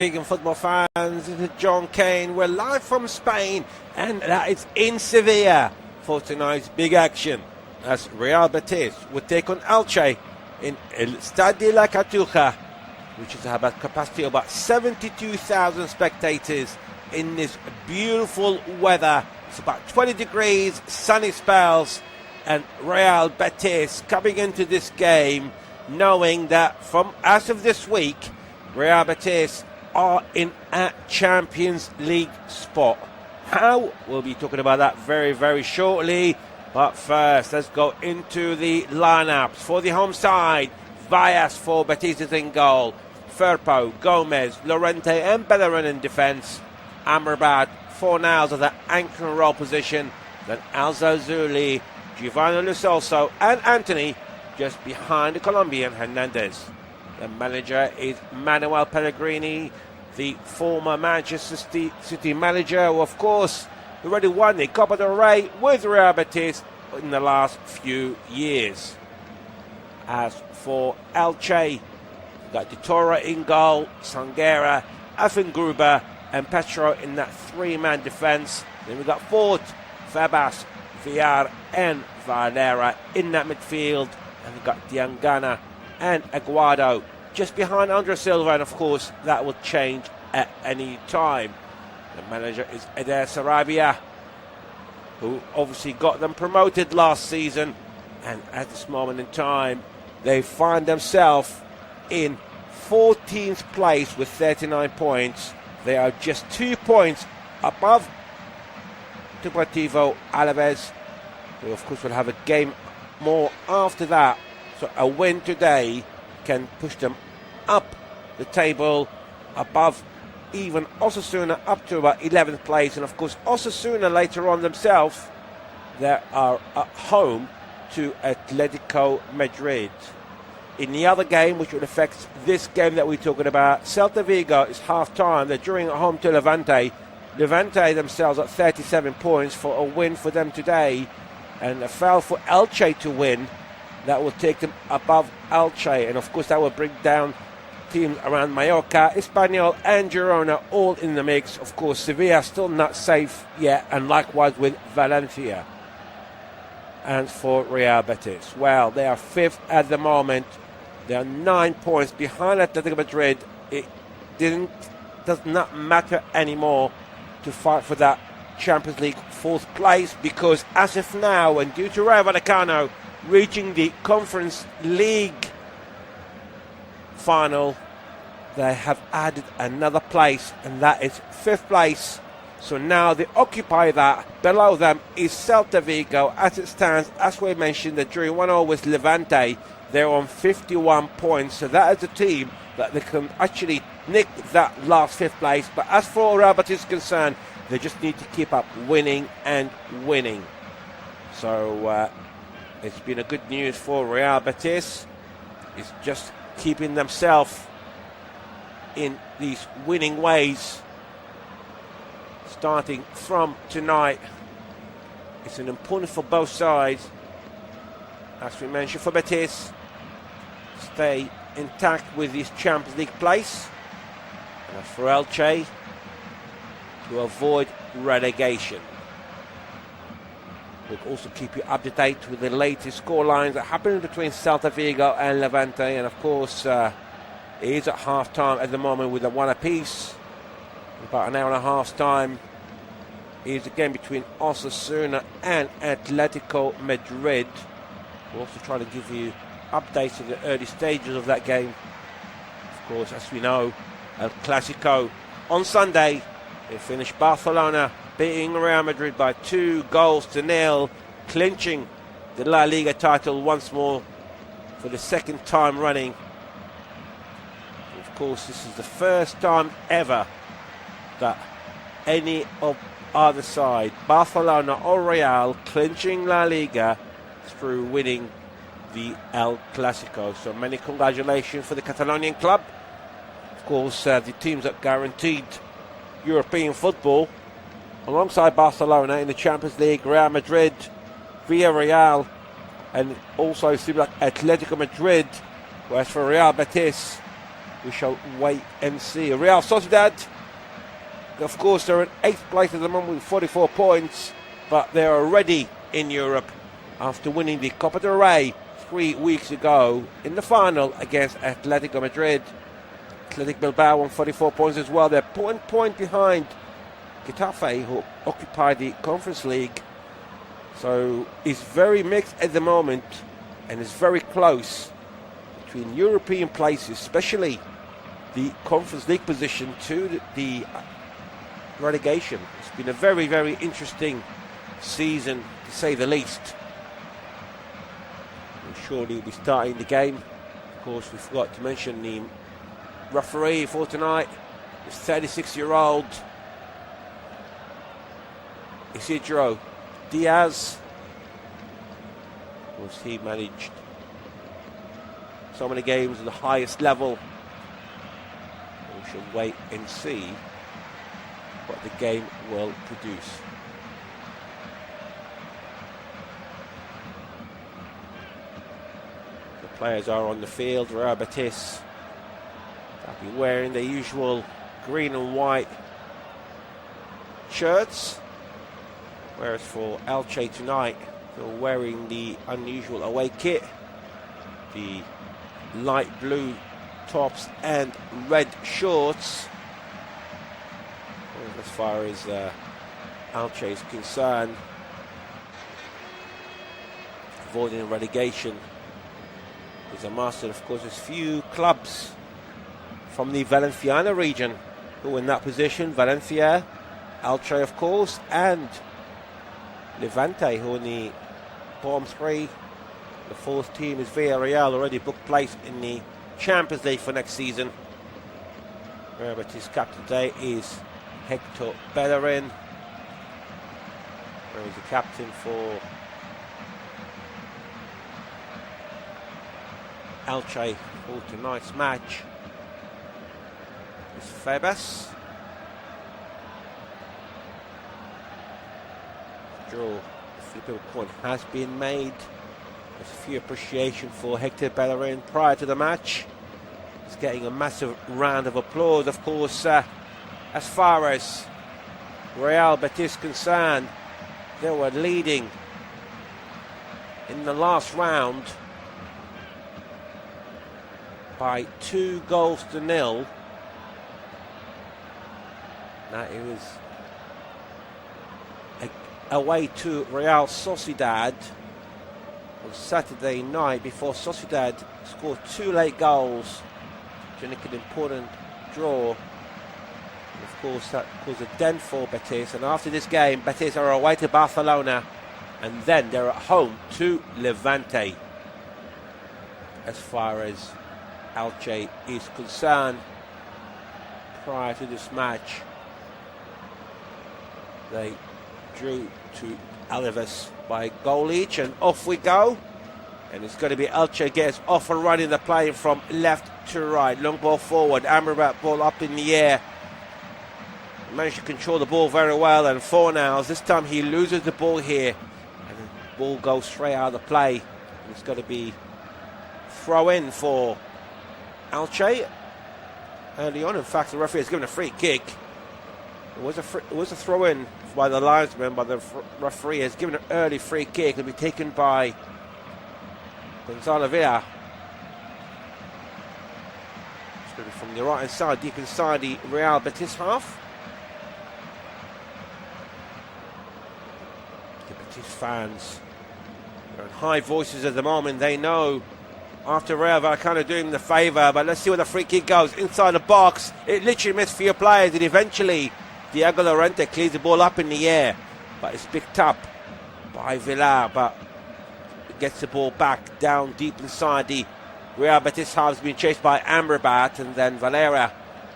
Vegan football fans, this is John Kane. We're live from Spain, and that is in Sevilla for tonight's big action as Real Betis will take on Elche in El Estadio de la Cartuja, which is about capacity of about 72,000 spectators in this beautiful weather. It's about 20 degrees, sunny spells, and Real Betis coming into this game knowing that from as of this week, Real Betis are in a Champions League spot. How? We'll be talking about that very, very shortly. But first, let's go into the lineups. For the home side, Vallas for Betis is in goal. Firpo, Gomez, Llorente and Bellerin in defence. Amrabat for now at the anchor and roll position. Then Al-Zazuli, Giovanni Lo Celso and Anthony just behind the Colombian Hernandez. The manager is Manuel Pellegrini, the former Manchester City manager, who of course already won the Copa del Rey with Real Betis in the last few years. As for Elche, we've got Di Toro in goal, Sanguera, Afengruber and Petro in that three-man defence. Then we've got Fort, Fabas, Villar and Valera in that midfield. And we've got Diangana and Aguado just behind Andre Silva, and of course that will change at any time. The manager is Eder Sarabia, who obviously got them promoted last season, and at this moment in time they find themselves in 14th place with 39 points. They are just 2 points above Deportivo Alaves, who of course will have a game more after that. So a win today can push them up the table above even Osasuna up to about 11th place. And of course Osasuna later on themselves, they are at home to Atletico Madrid. In the other game, which will affect this game that we're talking about, Celta Vigo is half-time. They're drawing at home to Levante. Levante themselves at 37 points for a win for them today. And a foul for Elche to win. That will take them above Elche, and of course that will bring down teams around Mallorca, Espanyol and Girona all in the mix. Of course Sevilla still not safe yet, and likewise with Valencia. And for Real Betis, well, they are 5th at the moment. They are 9 points behind Atletico Madrid. It does not matter anymore to fight for that Champions League 4th place, because as of now, and due to Rayo Vallecano reaching the Conference League final, they have added another place, and that is 5th place. So now they occupy that. Below them is Celta Vigo. As it stands, as we mentioned, they're drawing 1-0 with Levante. They're on 51 points, so that is a team that they can actually nick that last 5th place. But as for Real Betis is concerned, they just need to keep up winning and winning. So it's been a good news for Real Betis. It's just keeping themselves in these winning ways. Starting from tonight, it's an important for both sides. As we mentioned, for Betis, stay intact with this Champions League place. And as for Elche, to avoid relegation. We'll also keep you up to date with the latest scorelines that happen between Celta Vigo and Levante. And of course, it is at half-time at the moment with a one apiece. In about an hour and a half's time is the game between Osasuna and Atletico Madrid. We'll also try to give you updates of the early stages of that game. Of course, as we know, El Clasico on Sunday, they finished Barcelona beating Real Madrid by 2-0, clinching the La Liga title once more for the second time running. Of course, this is the first time ever that any of either side, Barcelona or Real, clinching La Liga through winning the El Clasico. So many congratulations for the Catalonian club. Of course, the teams that guaranteed European football alongside Barcelona in the Champions League, Real Madrid, Villarreal, and also seems like Atletico Madrid. Whereas for Real Betis, we shall wait and see. Real Sociedad, of course, they're in 8th place at the moment with 44 points, but they're already in Europe after winning the Copa del Rey 3 weeks ago in the final against Atletico Madrid. Athletic Bilbao on 44 points as well. They're point behind Getafe, who occupy the Conference League. So it's very mixed at the moment, and it's very close between European places, especially the Conference League position to the relegation. It's been a very, very interesting season, to say the least. And surely we'll be starting the game. Of course, we forgot to mention the referee for tonight, is 36-year-old Isidro Diaz. Of course, he managed so many games at the highest level. We shall wait and see what the game will produce. The players are on the field. Real Betis, they'll be wearing their usual green and white shirts, whereas for Elche tonight, they're wearing the unusual away kit, the light blue tops and red shorts. As far as Elche is concerned, avoiding relegation is a must. And of course, there's few clubs from the Valenciana region who are in that position. Valencia, Elche, of course, and Levante, who are in the bottom three. The fourth team is Villarreal, already booked place in the Champions League for next season. Real Betis captain today is Hector Bellerin, where he's the captain for Elche for tonight's match. It's Febas. Draw, the flipping coin has been made. There's a few appreciation for Hector Bellerin prior to the match. He's getting a massive round of applause. Of course, as far as Real Betis concerned, they were leading in the last round by 2-0. Now it was away to Real Sociedad on Saturday night before Sociedad scored 2 late goals to make an important draw. And of course, that caused a dent for Betis. And after this game, Betis are away to Barcelona, and then they're at home to Levante. As far as Elche is concerned, prior to this match, they drew to Alaves by a goal each, and off we go. And it's going to be Elche gets off and running the play from left to right. Long ball forward, Amrabat ball up in the air. Managed to control the ball very well, and Fornals, this time he loses the ball here, and the ball goes straight out of the play. And it's going to be throw in for Elche early on. In fact, the referee has given a free kick. It was a throw in by the linesman, but the referee has given an early free kick. It'll be taken by Gonzalo Villa. It's going to be from the right hand side, deep inside the Real Betis half. The Betis fans are in high voices at the moment. They know after Real Vallecano doing them the favour, but let's see where the free kick goes. Inside the box, it literally missed few players, and eventually Diego Llorente clears the ball up in the air, but it's picked up by Villar, but gets the ball back down deep inside the Real Betis half. Has been chased by Amrabat, and then Valera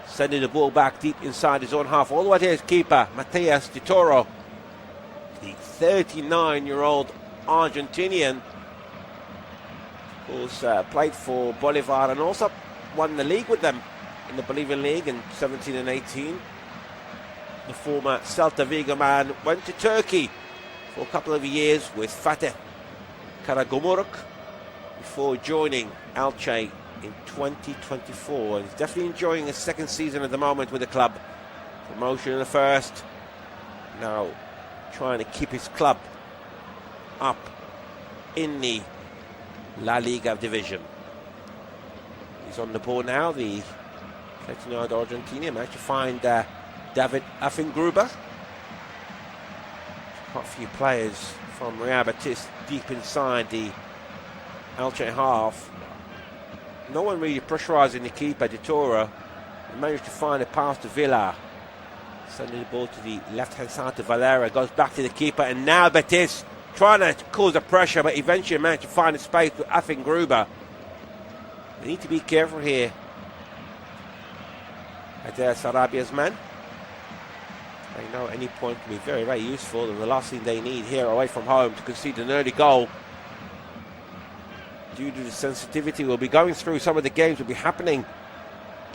sending the ball back deep inside his own half. All the way to his keeper, Matias Di Toro, the 39-year-old Argentinian, who's played for Bolivar and also won the league with them in the Bolivian League in 17 and 18. The former Celta Vigo man went to Turkey for a couple of years with Fateh Karagümrük before joining Elche in 2024. And he's definitely enjoying his second season at the moment with the club. Promotion in the first. Now trying to keep his club up in the La Liga division. He's on the ball now, the 39-year-old Argentinian. Managed to find David Affengruber. Quite a few players from Real Betis deep inside the Elche half. No one really pressurising the keeper, De Toro. He managed to find a pass to Villa. Sending the ball to the left-hand side to Valera. Goes back to the keeper, and now Betis trying to cause the pressure, but eventually managed to find a space with Affengruber. They need to be careful here. Adair Sarabia's man. They know at any point can be very, very useful, and the last thing they need here away from home to concede an early goal. Due to the sensitivity, we'll be going through some of the games that will be happening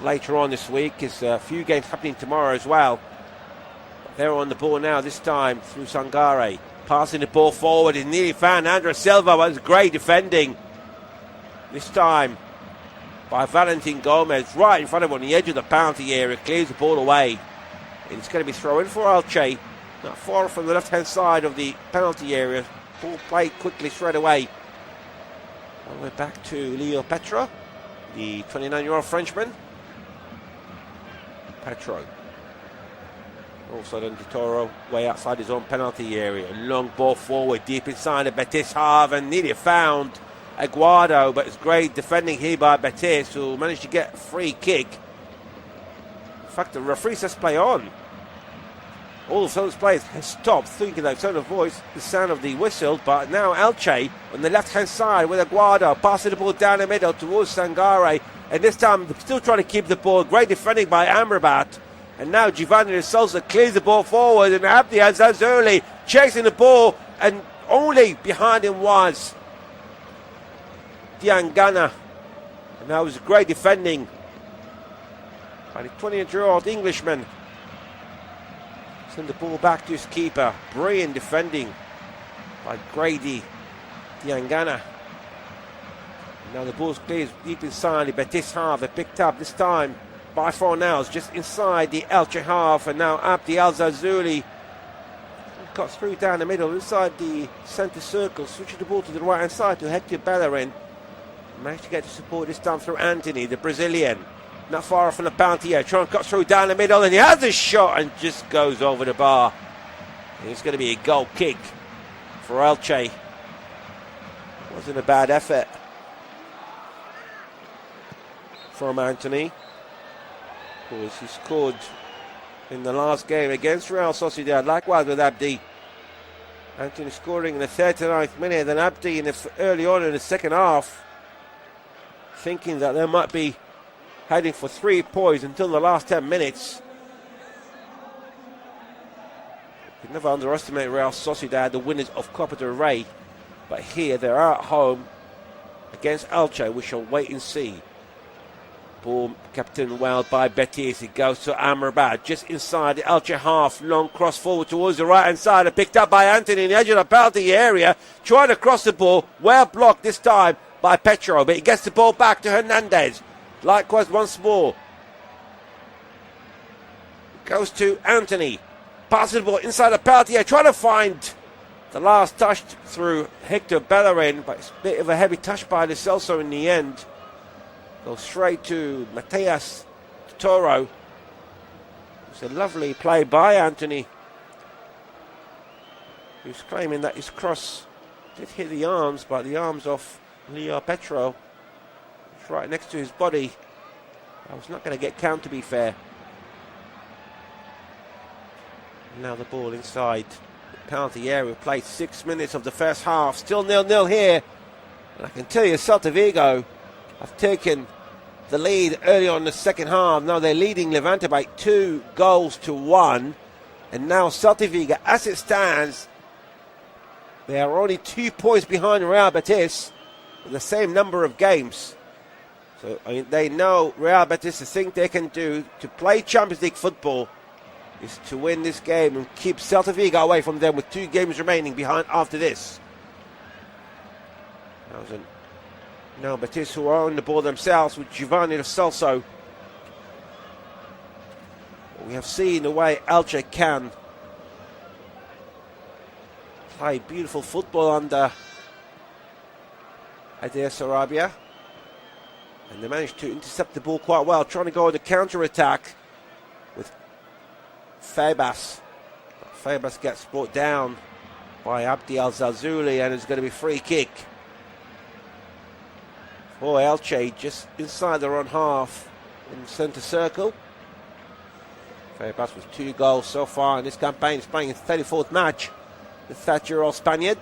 later on this week. There's a few games happening tomorrow as well. They're on the ball now, this time through Sangare. Passing the ball forward, he nearly found Andres Silva, but it's great defending. This time by Valentin Gomez, right in front of him on the edge of the penalty area, clears the ball away. It's going to be thrown for Elche, not far from the left-hand side of the penalty area. Ball played quickly straight away. And we're back to Leo Petro, the 29-year-old Frenchman. Petro. Also then De Toro, way outside his own penalty area. Long ball forward, deep inside the Betis half, and nearly found Aguado, but it's great defending here by Betis, who managed to get a free kick. In fact, the referee says play on. All of those players have stopped, thinking they've heard the sound of the whistle, but now Elche on the left-hand side with Aguado, passing the ball down the middle towards Sangare, and this time still trying to keep the ball. Great defending by Amrabat. And now Giovanni De Sousa clears the ball forward, and Abdi Azazuli chasing the ball, and only behind him was Diangana. And that was great defending by the 28-year-old Englishman. Send the ball back to his keeper. Brilliant defending by Grady Diangana. Now the ball's cleared deep inside the Betis half. They picked up this time by Fornals, just inside the Elche half, and now Abdi Al-Zazuli got through down the middle, inside the centre circle, switching the ball to the right hand side to Hector Bellerin. Managed to get the support this time through Anthony, the Brazilian. Not far from the penalty here, trying to cut through down the middle, and he has a shot and just goes over the bar. And it's going to be a goal kick for Elche. Wasn't a bad effort from Anthony. Of course, he scored in the last game against Real Sociedad, likewise with Abdi. Anthony scoring in the 39th minute, then Abdi early on in the second half, thinking that they might be heading for 3 points until the last 10 minutes. You can never underestimate Real Sociedad, the winners of Copa del Rey, but here they are at home against Elche. We shall wait and see. Ball captained well by Betis. It goes to Amrabat just inside the Elche half. Long cross forward towards the right hand side, and picked up by Anthony in the edge of the penalty area. Trying to cross the ball, well blocked this time by Petro, but he gets the ball back to Hernandez. Likewise once more. Goes to Anthony. Passes the ball inside the penalty area, trying to find the last touch through Hector Bellerin, but it's a bit of a heavy touch by De Celso in the end. Goes straight to Mateus Toro. It's a lovely play by Anthony. He was claiming that his cross did hit the arms, but the arms of Leo Petro was right next to his body. I was not going to get count, to be fair. And now the ball inside the penalty area. Played 6 minutes of the first half. Still 0-0 here. And I can tell you, Celta Vigo have taken the lead early on in the second half. Now they're leading Levante by 2-1. And now Celta Vigo, as it stands, they are only 2 points behind Real Betis with the same number of games. So they know Real Betis, the thing they can do to play Champions League football is to win this game and keep Celta Vigo away from them with 2 games remaining behind after this. That was a Now Betis, who are on the ball themselves with Giovanni Lo Celso. We have seen the way Elche can play beautiful football under Adair Sarabia. And they managed to intercept the ball quite well, trying to go on the counter-attack with Febas. Febas gets brought down by Abdi Al-Zazuli, and it's going to be free kick for Elche, just inside their own half in the centre circle. Febas with 2 goals so far in this campaign. He's playing his 34th match, the 30-year-old Spaniard,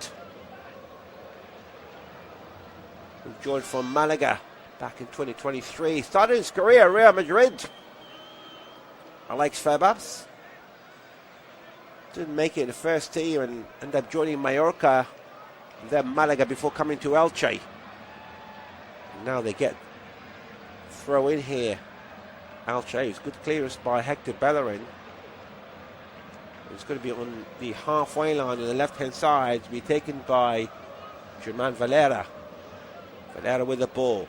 who joined from Malaga back in 2023. Started his career at Real Madrid. Alex Febas didn't make it in the first team and ended up joining Mallorca and then Malaga before coming to Elche. And now they get throw in here. Elche, it's good clearance by Hector Bellerin. It's going to be on the halfway line on the left-hand side to be taken by German Valera. Valera with the ball.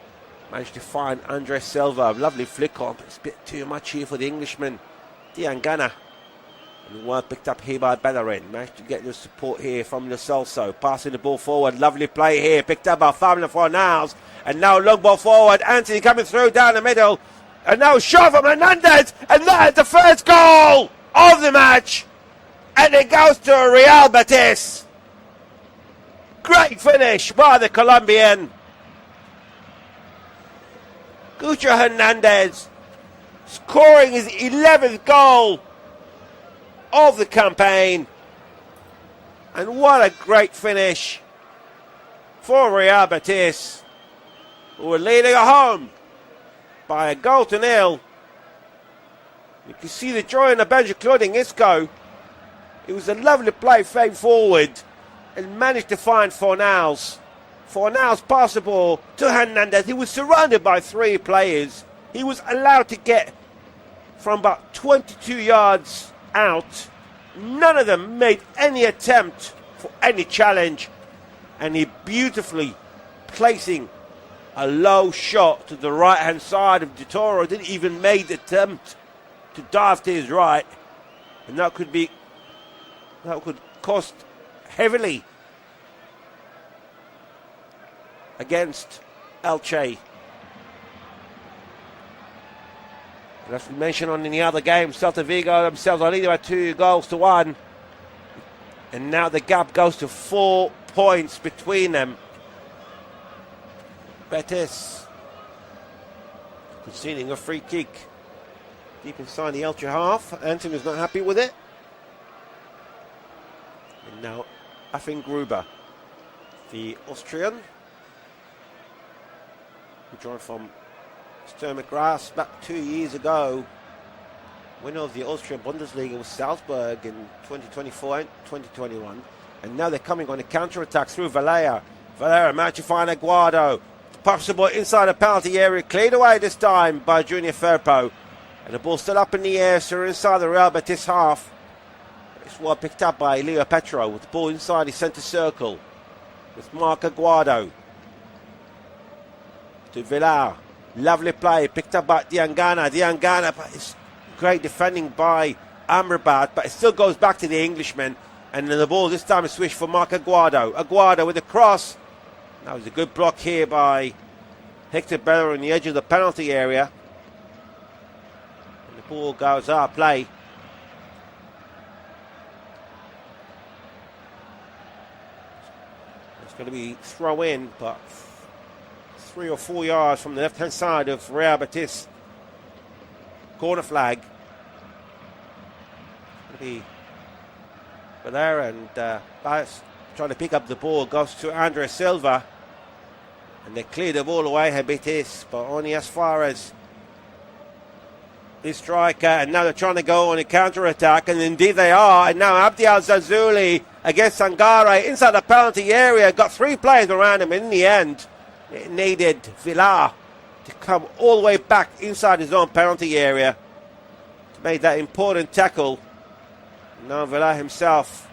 Managed to find Andres Silva. Lovely flick on, but it's a bit too much here for the Englishman. Diangana. And well picked up here by Bellerin. Managed to get the support here from Lo Celso. Passing the ball forward. Lovely play here. Picked up by Fabio Fornals. And now long ball forward. Anthony coming through down the middle. And now shot from Hernandez. And that is the first goal of the match. And it goes to Real Betis. Great finish by the Colombian. Gucho Hernandez scoring his 11th goal of the campaign. And what a great finish for Real Betis, who are leading at home by 1-0. You can see the joy on the bench of Claudine Isco. It was a lovely play, fade forward, and managed to find Fornals. Fornals passed the ball to Hernandez. He was surrounded by 3 players. He was allowed to get from about 22 yards out. None of them made any attempt for any challenge. And he beautifully placing a low shot to the right-hand side of De Toro. Didn't even make the attempt to dive to his right. And that could cost heavily against Elche. And as we mentioned on in the other game, Celta Vigo themselves are leading by 2-1. And now the gap goes to 4 points between them. Betis conceding a free kick deep inside the Elche half. Anton is not happy with it. And now Afin Gruber, the Austrian, who joined from Sturm Graz back 2 years ago. Winner of the Austrian Bundesliga with Salzburg in 2024 and 2021. And now they're coming on a counter-attack through Valera. Valera managed to find Aguado. Possible inside the penalty area. Cleared away this time by Junior Firpo. And the ball still up in the air, so inside the Real Betis half. It's well picked up by Leo Petro with the ball inside the centre circle. With Marc Aguado. To Villar. Lovely play. Picked up by Diangana. But it's great defending by Amrabat. But it still goes back to the Englishman. And then the ball this time is switched for Marc Aguado. Aguado with the cross. That was a good block here by Hector Bellerin on the edge of the penalty area. And the ball goes out of play. It's going to be throw in, but 3 or 4 yards from the left-hand side of Real Betis. Corner flag. It's going to be Valera and Baez trying to pick up the ball. Goes to Andres Silva. And they cleared the ball away, Betis, but only as far as this striker. And now they're trying to go on a counter-attack, and indeed they are. And now Abdi Al-Zazuli against Sangare inside the penalty area. Got 3 players around him. In the end, it needed Villar to come all the way back inside his own penalty area to make that important tackle. Now Villar himself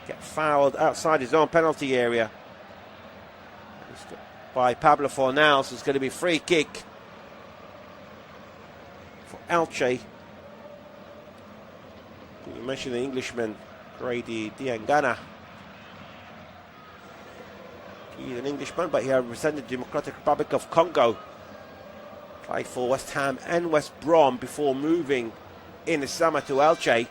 get fouled outside his own penalty area. by Pablo Fornals. It's going to be free kick for Elche. You mentioned the Englishman, Grady Diangana. He's an Englishman, but he represented the Democratic Republic of Congo. Played for West Ham and West Brom before moving in the summer to Elche.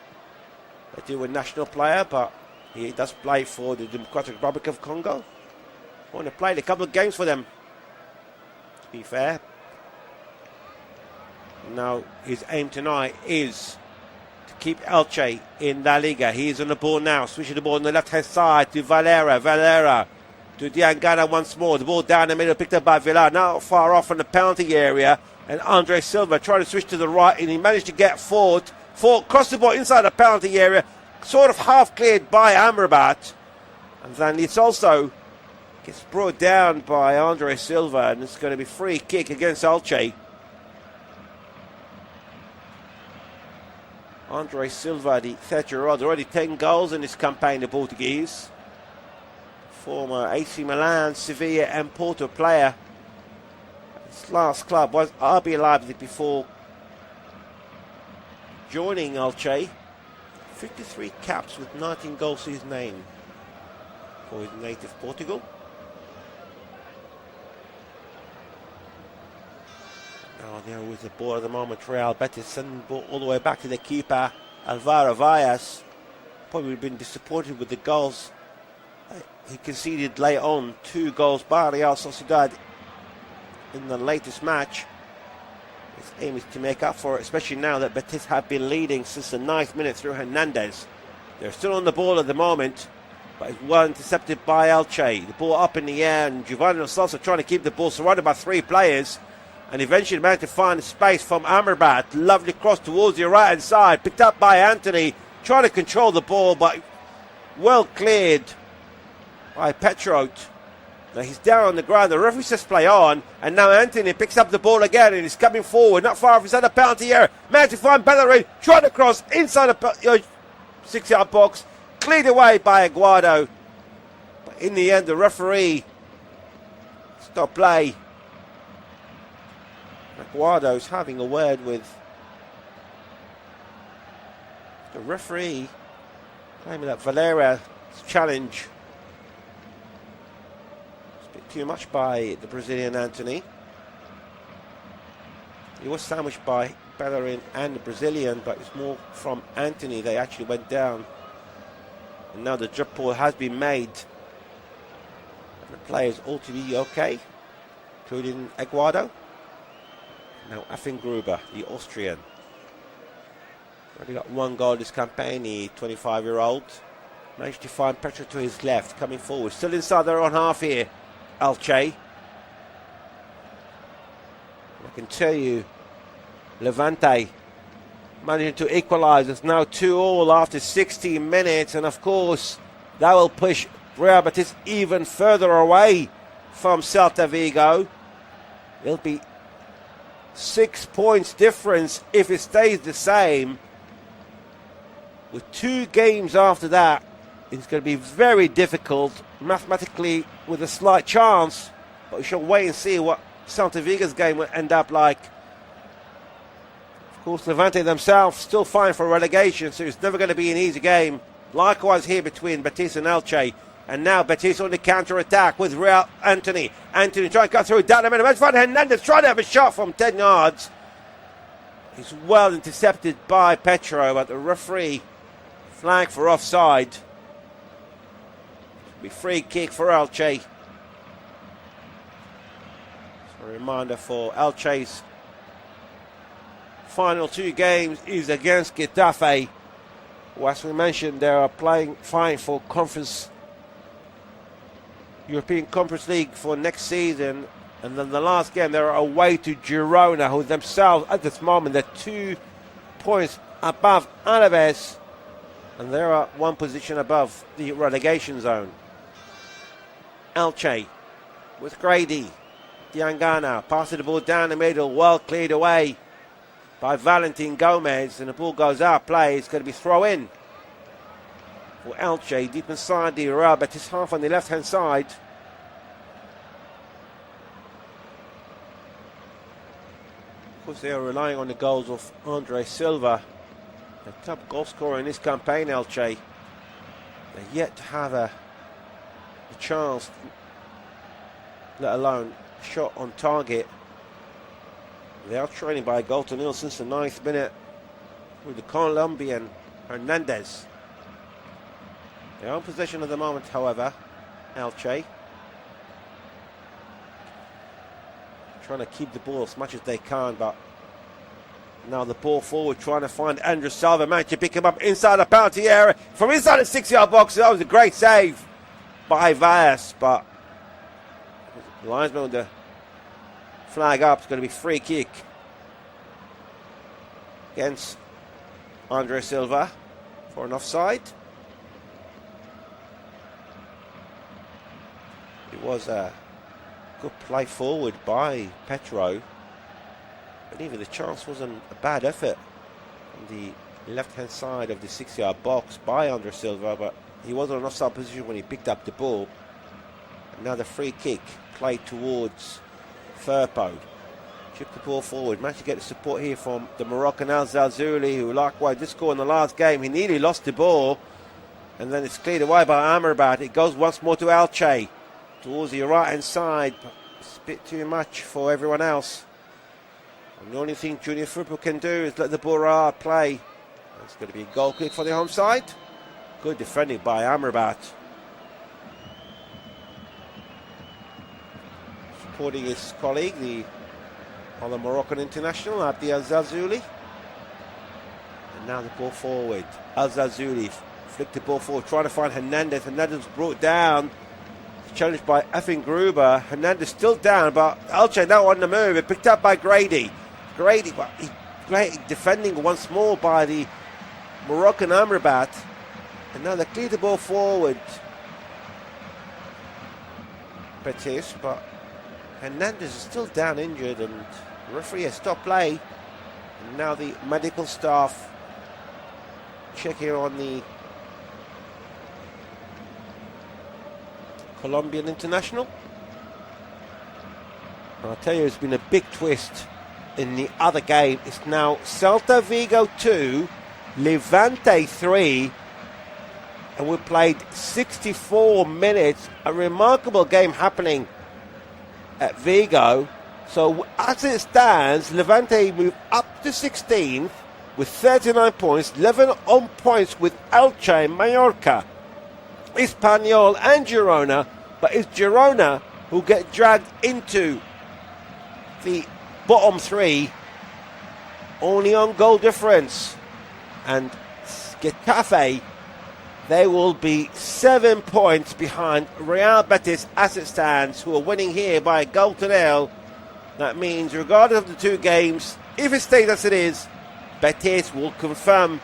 They do a national player, but he does play for the Democratic Republic of Congo. Only played a couple of games for them, to be fair. Now, his aim tonight is to keep Elche in La Liga. He is on the ball now, switching the ball on the left-hand side to Valera to Diangana once more. The ball down the middle, picked up by Villar, not far off from the penalty area. And Andre Silva trying to switch to the right, and he managed to get forward, cross the ball inside the penalty area, sort of half cleared by Amrabat. And then it's also gets brought down by Andre Silva, and it's going to be free kick against Elche. Andre Silva, the 30-year-old, already 10 goals in this campaign, the Portuguese. Former AC Milan, Sevilla and Porto player. His last club was RB Leipzig before joining Elche. 53 caps with 19 goals to his name for his native Portugal. Now there was the ball at the moment. Real Betis sending the ball all the way back to the keeper, Alvaro Vallas. Probably been disappointed with the goals he conceded late on. 2 goals by Real Sociedad in the latest match. His aim is to make up for it, especially now that Betis have been leading since the 9th minute through Hernandez. They're still on the ball at the moment, but it's well intercepted by Elche. The ball up in the air, and Giovanni Lo Celso trying to keep the ball surrounded by 3 players, and eventually managed to find a space from Amrabat. Lovely cross towards the right hand side, picked up by Anthony, trying to control the ball, but well cleared by Petrot. Now he's down on the ground, the referee says play on, and now Anthony picks up the ball again and he's coming forward, not far off inside the penalty area. Managed to find Bellerin, trying to cross inside the 6-yard box, cleared away by Aguado. But in the end, the referee stopped play. Aguado's having a word with the referee, claiming that Valera's challenge too much by the Brazilian Anthony. He was sandwiched by Bellerin and the Brazilian, but it's more from Anthony. They actually went down. And now the drop ball has been made. And the players all to be okay, including Aguado. Now Affengruber, the Austrian. Already got 1 goal this campaign, the 25-year-old. Managed to find Petra to his left, coming forward. Still inside their own half here, Elche. I can tell you, Levante managing to equalise. It's now 2-2 after 16 minutes, and of course that will push Real Betis even further away from Celta Vigo. It'll be 6 points difference if it stays the same. With 2 games after that, it's going to be very difficult mathematically, with a slight chance, but we shall wait and see what Celta Vigo's game will end up like. Of course, Levante themselves still fighting for relegation, so it's never going to be an easy game. Likewise here between Betis and Elche. And now Betis on the counter-attack with Real Anthony. Anthony trying to cut through down the middle. Hernandez trying to have a shot from 10 yards. He's well intercepted by Petro, but the referee flagged for offside. Be free kick for Elche. So a reminder for Elche's final 2 games is against Getafe, who, as we mentioned, they are fighting for European Conference League for next season. And then the last game, they're away to Girona, who themselves at this moment they're 2 points above Alaves, and they're 1 position above the relegation zone. Elche with Grady Diangana passing the ball down the middle, well cleared away by Valentin Gomez, and the ball goes out play. It's going to be throw in for Elche deep inside the Real Betis half on the left hand side. course, they are relying on the goals of Andre Silva, the top goal scorer in this campaign, Elche. They're yet to have a chance, let alone a shot on target. They are trailing by a goal to nil since the 9th minute with the Colombian Hernandez. They are in possession at the moment, however, Elche. Trying to keep the ball as much as they can, but now the ball forward, trying to find Andre Silva. Managed to pick him up inside the penalty area from inside the 6-yard box. That was a great save by Valles, but the linesman with the flag up. It's going to be free kick against Andre Silva for an offside. It was a good play forward by Petro, but even the chance wasn't a bad effort on the left-hand side of the 6-yard box by Andre Silva, but he was in an offside position when he picked up the ball. Another free kick played towards Firpo. Chipped the ball forward, managed to get the support here from the Moroccan Al Zazuli, who likewise did score in the last game. He nearly lost the ball, and then it's cleared away by Amrabat. It goes once more to Elche towards the right hand side, but it's a bit too much for everyone else. And the only thing Junior Firpo can do is let the ball play. It's going to be a goal kick for the home side. Good defending by Amrabat. Supporting his colleague, the other Moroccan international, Abdi Al Zazuli. And now the ball forward. Al Zazuli flicked the ball forward, trying to find Hernandez. Hernandez was brought down. Challenged by Effing Gruber. Hernandez still down, but Elche now on the move. It picked up by Grady. Grady defending once more by the Moroccan Amrabat. And now they clear the ball forward. Betis, but Hernandez is still down injured, and the referee has stopped play. And now the medical staff checking on the Colombian international. I'll tell you, it's been a big twist in the other game. It's now Celta Vigo 2, Levante 3, and we played 64 minutes. A remarkable game happening at Vigo. So as it stands, Levante move up to 16th with 39 points, 11 on points with Elche, Mallorca, Espanyol and Girona, but it's Girona who get dragged into the bottom three only on goal difference. And Getafe, they will be 7 points behind Real Betis as it stands, who are winning here by a goal to nil. That means regardless of the two games, if it stays as it is, Betis will confirm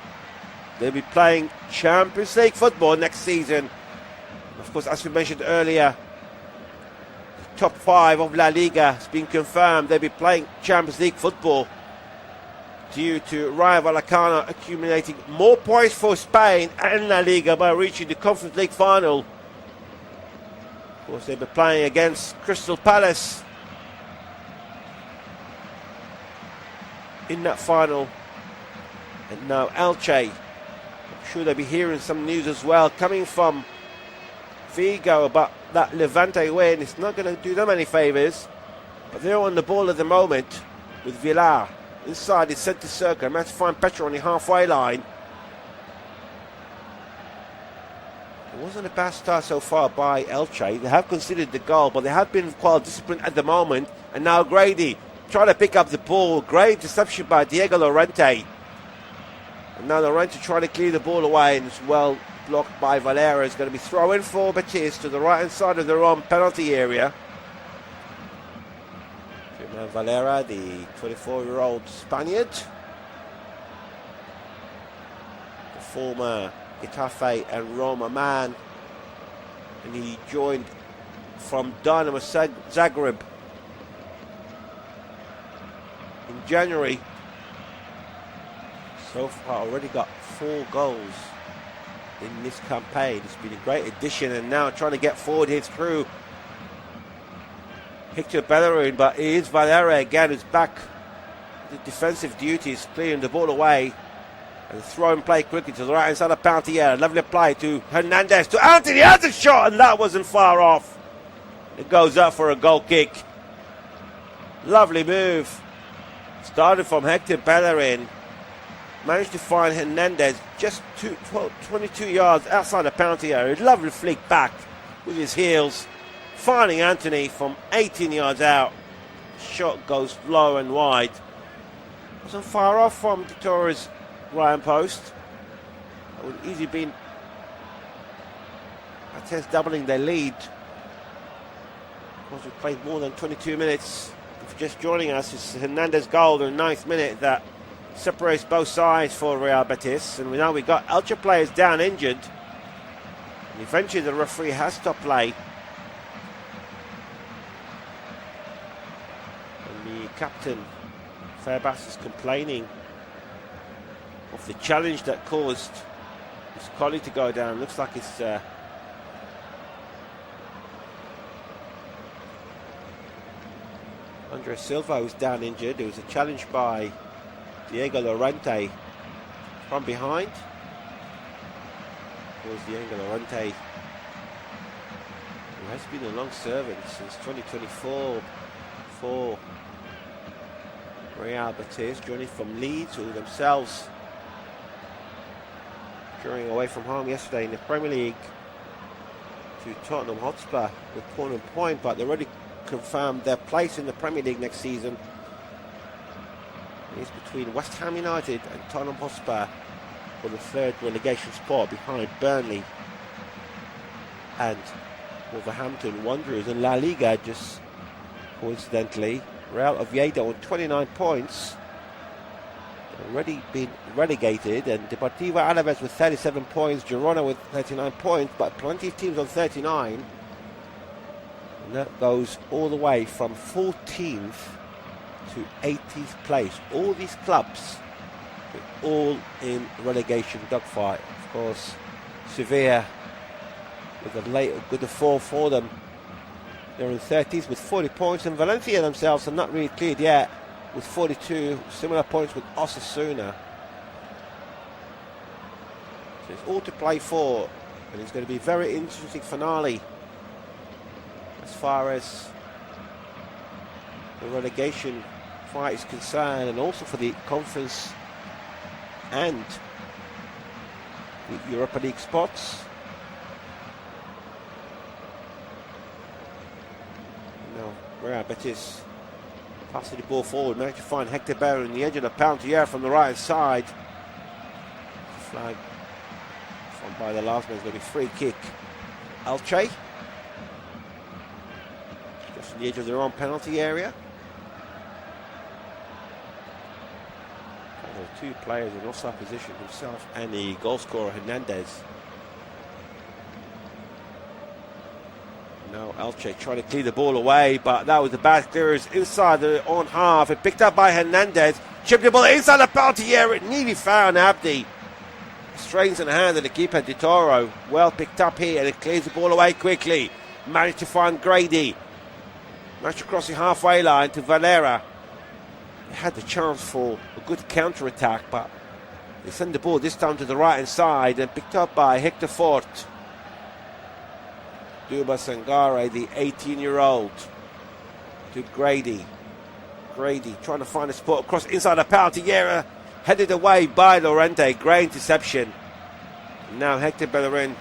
they'll be playing Champions League football next season. Of course, as we mentioned earlier, the top 5 of La Liga has been confirmed. They'll be playing Champions League football due to Rayo Vallecano accumulating more points for Spain and La Liga by reaching the Conference League final. Of course, they'll be playing against Crystal Palace in that final. And now Elche, I'm sure they'll be hearing some news as well coming from Vigo about that Levante win. It's not going to do them any favours, but they're on the ball at the moment with Villar inside the centre circle. Managed to find Petro on the halfway line. It wasn't a bad start so far by Elche. They have considered the goal, but they have been quite disciplined at the moment. And now Grady trying to pick up the ball. Great interception by Diego Llorente. And now Llorente trying to clear the ball away, and it's well blocked by Valera. It's going to be throw-in for Betis to the right-hand side of their own penalty area. Valera, the 24-year-old Spaniard, the former Getafe and Roma man, and he joined from Dynamo Zagreb in January. So far already got 4 goals in this campaign. It's been a great addition, and now trying to get forward here through Hector Bellerin, but it is Valera again who's back the defensive duties, clearing the ball away and throwing play quickly to the right hand side of Pantier. Lovely play to Hernandez, to Anthony, has a shot, and that wasn't far off. It goes up for a goal kick. Lovely move. Started from Hector Bellerin. Managed to find Hernandez just 22 yards outside the penalty area. Lovely flick back with his heels, finding Anthony from 18 yards out. Shot goes low and wide. Wasn't far off from Vittoria's Ryan post. It would easily been Betis doubling their lead. Of course, we played more than 22 minutes. If you're just joining us, it's Hernandez goal in the 9th minute that separates both sides for Real Betis. And now we've got Elche players down injured. And eventually the referee has stopped play. And the captain, Fairbass, is complaining of the challenge that caused his colleague to go down. Looks like it's Andres Silva who's down injured. There was a challenge by Diego Llorente from behind. It was Diego Llorente, who has been a long servant since 2024 for Real Betis, joining from Leeds, who themselves drawing away from home yesterday in the Premier League to Tottenham Hotspur with point, but they already confirmed their place in the Premier League next season. It's between West Ham United and Tottenham Hotspur for the 3rd relegation spot, behind Burnley and Wolverhampton Wanderers. In La Liga, just coincidentally, Real Oviedo on 29 points, already been relegated, and Deportivo Alaves with 37 points, Girona with 39 points, but plenty of teams on 39. And that goes all the way from 14th to 18th place. All these clubs are all in relegation dogfight. Of course, Sevilla with a late good fall for them. They're in 30th with 40 points, and Valencia themselves are not really cleared yet with 42, similar points with Osasuna. So it's all to play for, and it's going to be a very interesting finale as far as the relegation fight is concerned, and also for the conference and the Europa League spots. Now Real Betis passing the ball forward, managed to find Hector Bellerin in the edge of the Pantier from the right side. Flag from by the last man is going to be free kick. Elche just on the edge of their own penalty area. There are 2 players in offside position, himself and the goal scorer Hernandez. Now Elche trying to clear the ball away, but that was a bad clearance inside the own half. It picked up by Hernandez, chipped the ball inside the penalty area. It nearly found Abdi. Strains in the hand of the keeper, Di Toro. Well picked up here, and it clears the ball away quickly. Managed to find Grady. Managed to cross the halfway line to Valera. They had the chance for a good counter-attack, but they send the ball this time to the right-hand side and picked up by Hector Fort. Duba Sangare, the 18-year-old, to Grady. Grady trying to find a spot across inside the penalty area, headed away by Llorente. Great interception. And now Hector Bellerin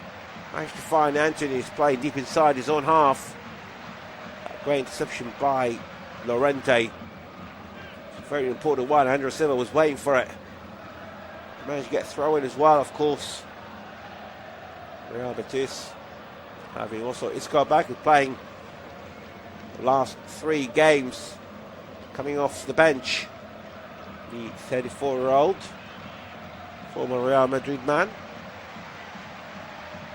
managed to find Anthony. He's playing deep inside his own half. Great interception by Llorente. It's a very important one. Andres Silva was waiting for it. Managed to get throw in as well, of course. Real Betis having also Isco back, who's playing the last 3 games, coming off the bench. The 34-year-old former Real Madrid man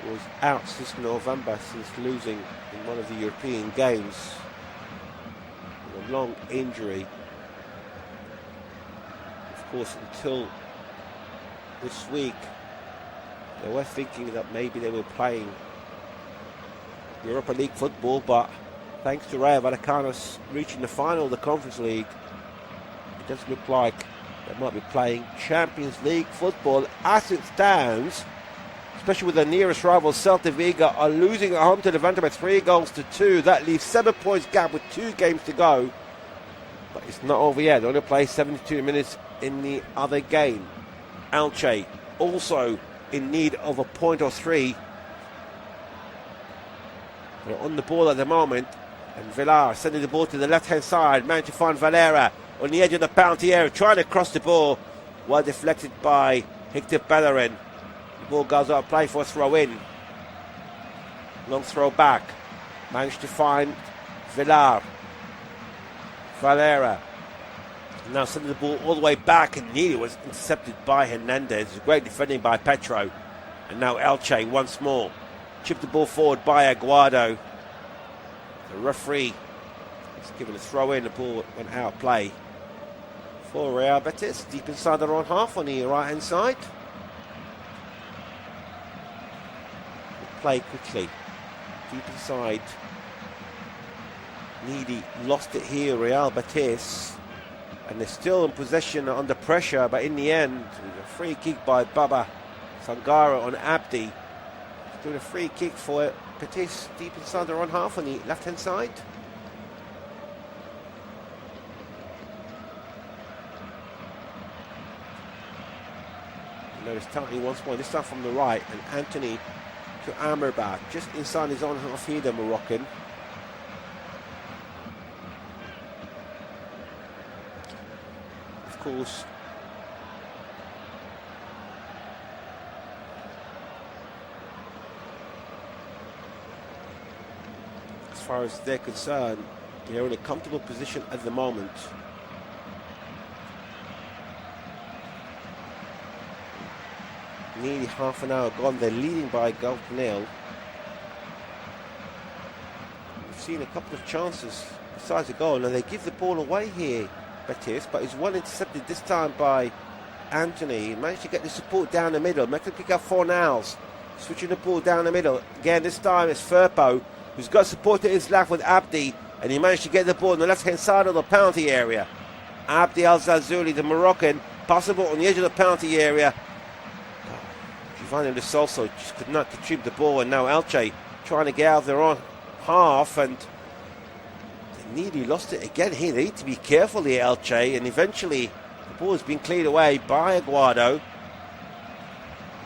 was out since November, since losing in one of the European games with a long injury. Of course, until this week they were thinking that maybe they were playing Europa League football, but thanks to Rayo Vallecano's reaching the final of the Conference League, it does look like they might be playing Champions League football as it stands, especially with the nearest rival Celta Vigo are losing at home to Levante by 3-2. That leaves 7 points gap with 2 games to go. But it's not over yet. They only play 72 minutes in the other game. Elche also in need of a point or 3. They're on the ball at the moment. And Villar sending the ball to the left-hand side. Managed to find Valera on the edge of the penalty area, trying to cross the ball. Well deflected by Hector Bellerin. The ball goes out, play for a throw-in. Long throw back. Managed to find Villar. Valera. Now sending the ball all the way back, and nearly was intercepted by Hernandez. Great defending by Petro. And now Elche once more. Chipped the ball forward by Aguado. The referee has given a throw in. The ball went out of play for Real Betis. Deep inside their own half on the right hand side. Play quickly. Deep inside. Needy lost it here, Real Betis. And they're still in possession under pressure, but in the end, a free kick by Baba Sangara on Abdi. Doing a free kick for Betis deep inside their own half on the left-hand side. Notice Tati once more, this time from the right, and Anthony to Amrabat, just inside his own half here, the Moroccan. Of course, as far as they're concerned, they're in a comfortable position at the moment. Nearly half an hour gone, they're leading by a goal to nil. We've seen a couple of chances besides the goal, and they give the ball away here, Betis, but it's well intercepted this time by Anthony. He managed to get the support down the middle, managed to pick up Fornals, switching the ball down the middle. Again, this time it's Firpo, who's got support to his left with Abdi, and he managed to get the ball on the left-hand side of the penalty area. Abdi Al-Zazuli, the Moroccan, possible on the edge of the penalty area. Giovanni Lo Celso just could not retrieve the ball, and now Elche trying to get out of their own half, and they nearly lost it again here. They need to be careful here, Elche, and eventually the ball has been cleared away by Aguado.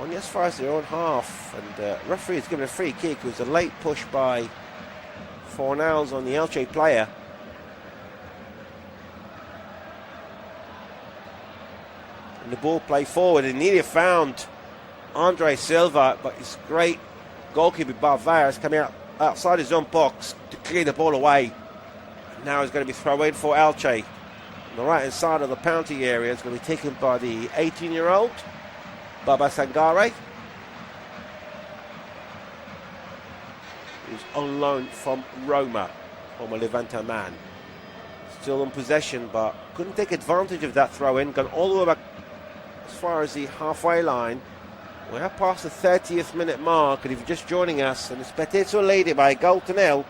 Only as far as their own half, and the referee has given a free kick. It was a late push by Fornals on the Elche player. And the ball played forward, and nearly found Andre Silva, but his great goalkeeper Barvara is coming out outside his own box to clear the ball away. And now he's going to be thrown in for Elche. On the right hand side of the penalty area is going to be taken by the 18-year-old Baba Sangare, who's on loan from Roma, former Levante man. Still in possession, but couldn't take advantage of that throw-in. Gone all the way back as far as the halfway line. We have passed the 30th minute mark, and if you're just joining us, and it's Betis who lead it by a goal to nil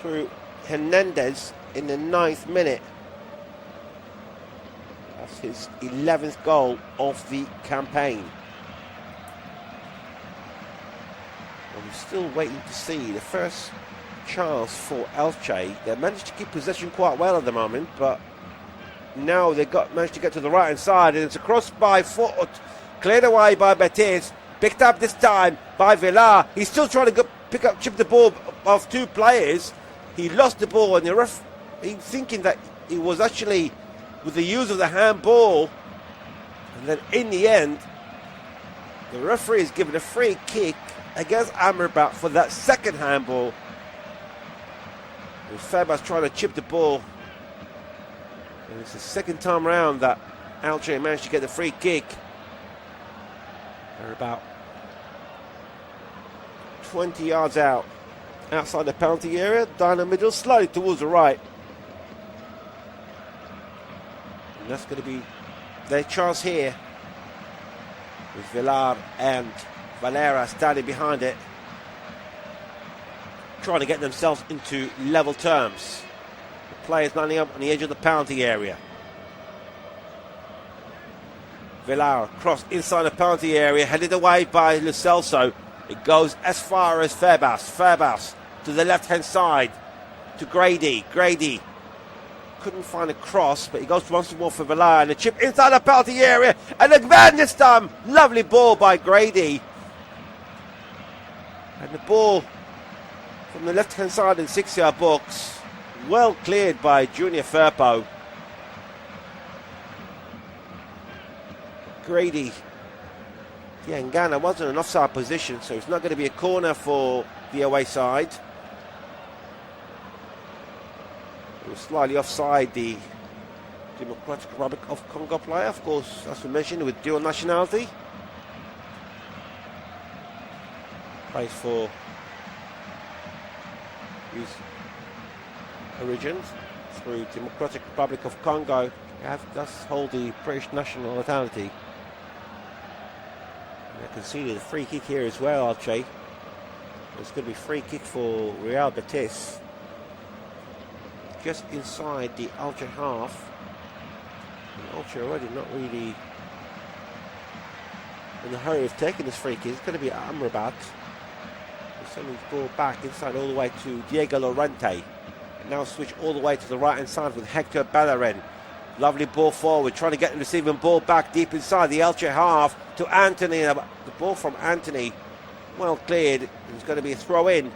through Hernandez in the 9th minute. That's his 11th goal of the campaign. And we're still waiting to see the first chance for Elche. They managed to keep possession quite well at the moment, but now they've managed to get to the right hand side, and it's a cross by foot, cleared away by Betis, picked up this time by Villar. He's still trying to chip the ball off 2 players. He lost the ball, and the ref, thinking that it was actually with the use of the handball, and then in the end, the referee is given a free kick against Amrabat for that second handball. Fabas trying to chip the ball, and it's the second time round that Elche managed to get the free kick. They're about 20 yards out, outside the penalty area, down the middle, slightly towards the right. And that's going to be their chance here, with Villar and Valera standing behind it, trying to get themselves into level terms. The players lining up on the edge of the penalty area. Villar cross inside the penalty area, headed away by Lo Celso. It goes as far as Febas. Febas to the left-hand side to Grady. Grady couldn't find a cross, but he goes once more for Villar, and a chip inside the penalty area, and again this time, lovely ball by Grady. And the ball from the left-hand side in the 6-yard box, well cleared by Junior Firpo. Grady Diangana was in an offside position, so it's not going to be a corner for the away side. It was slightly offside the Democratic Republic of Congo player, of course, as we mentioned, with dual nationality. Plays for his origins through Democratic Republic of Congo. Does hold the British nationality. I conceded a free kick here as well, Alche. It's going to be free kick for Real Betis. Just inside the Elche half. And Elche already not really in the hurry of taking this free kick. It's going to be Amrabat. He's sending the ball back inside all the way to Diego Llorente. And now switch all the way to the right hand side with Hector Bellerin. Lovely ball forward, trying to get the receiving ball back deep inside the Elche half to Anthony. The ball from Anthony, well cleared. It's going to be a throw in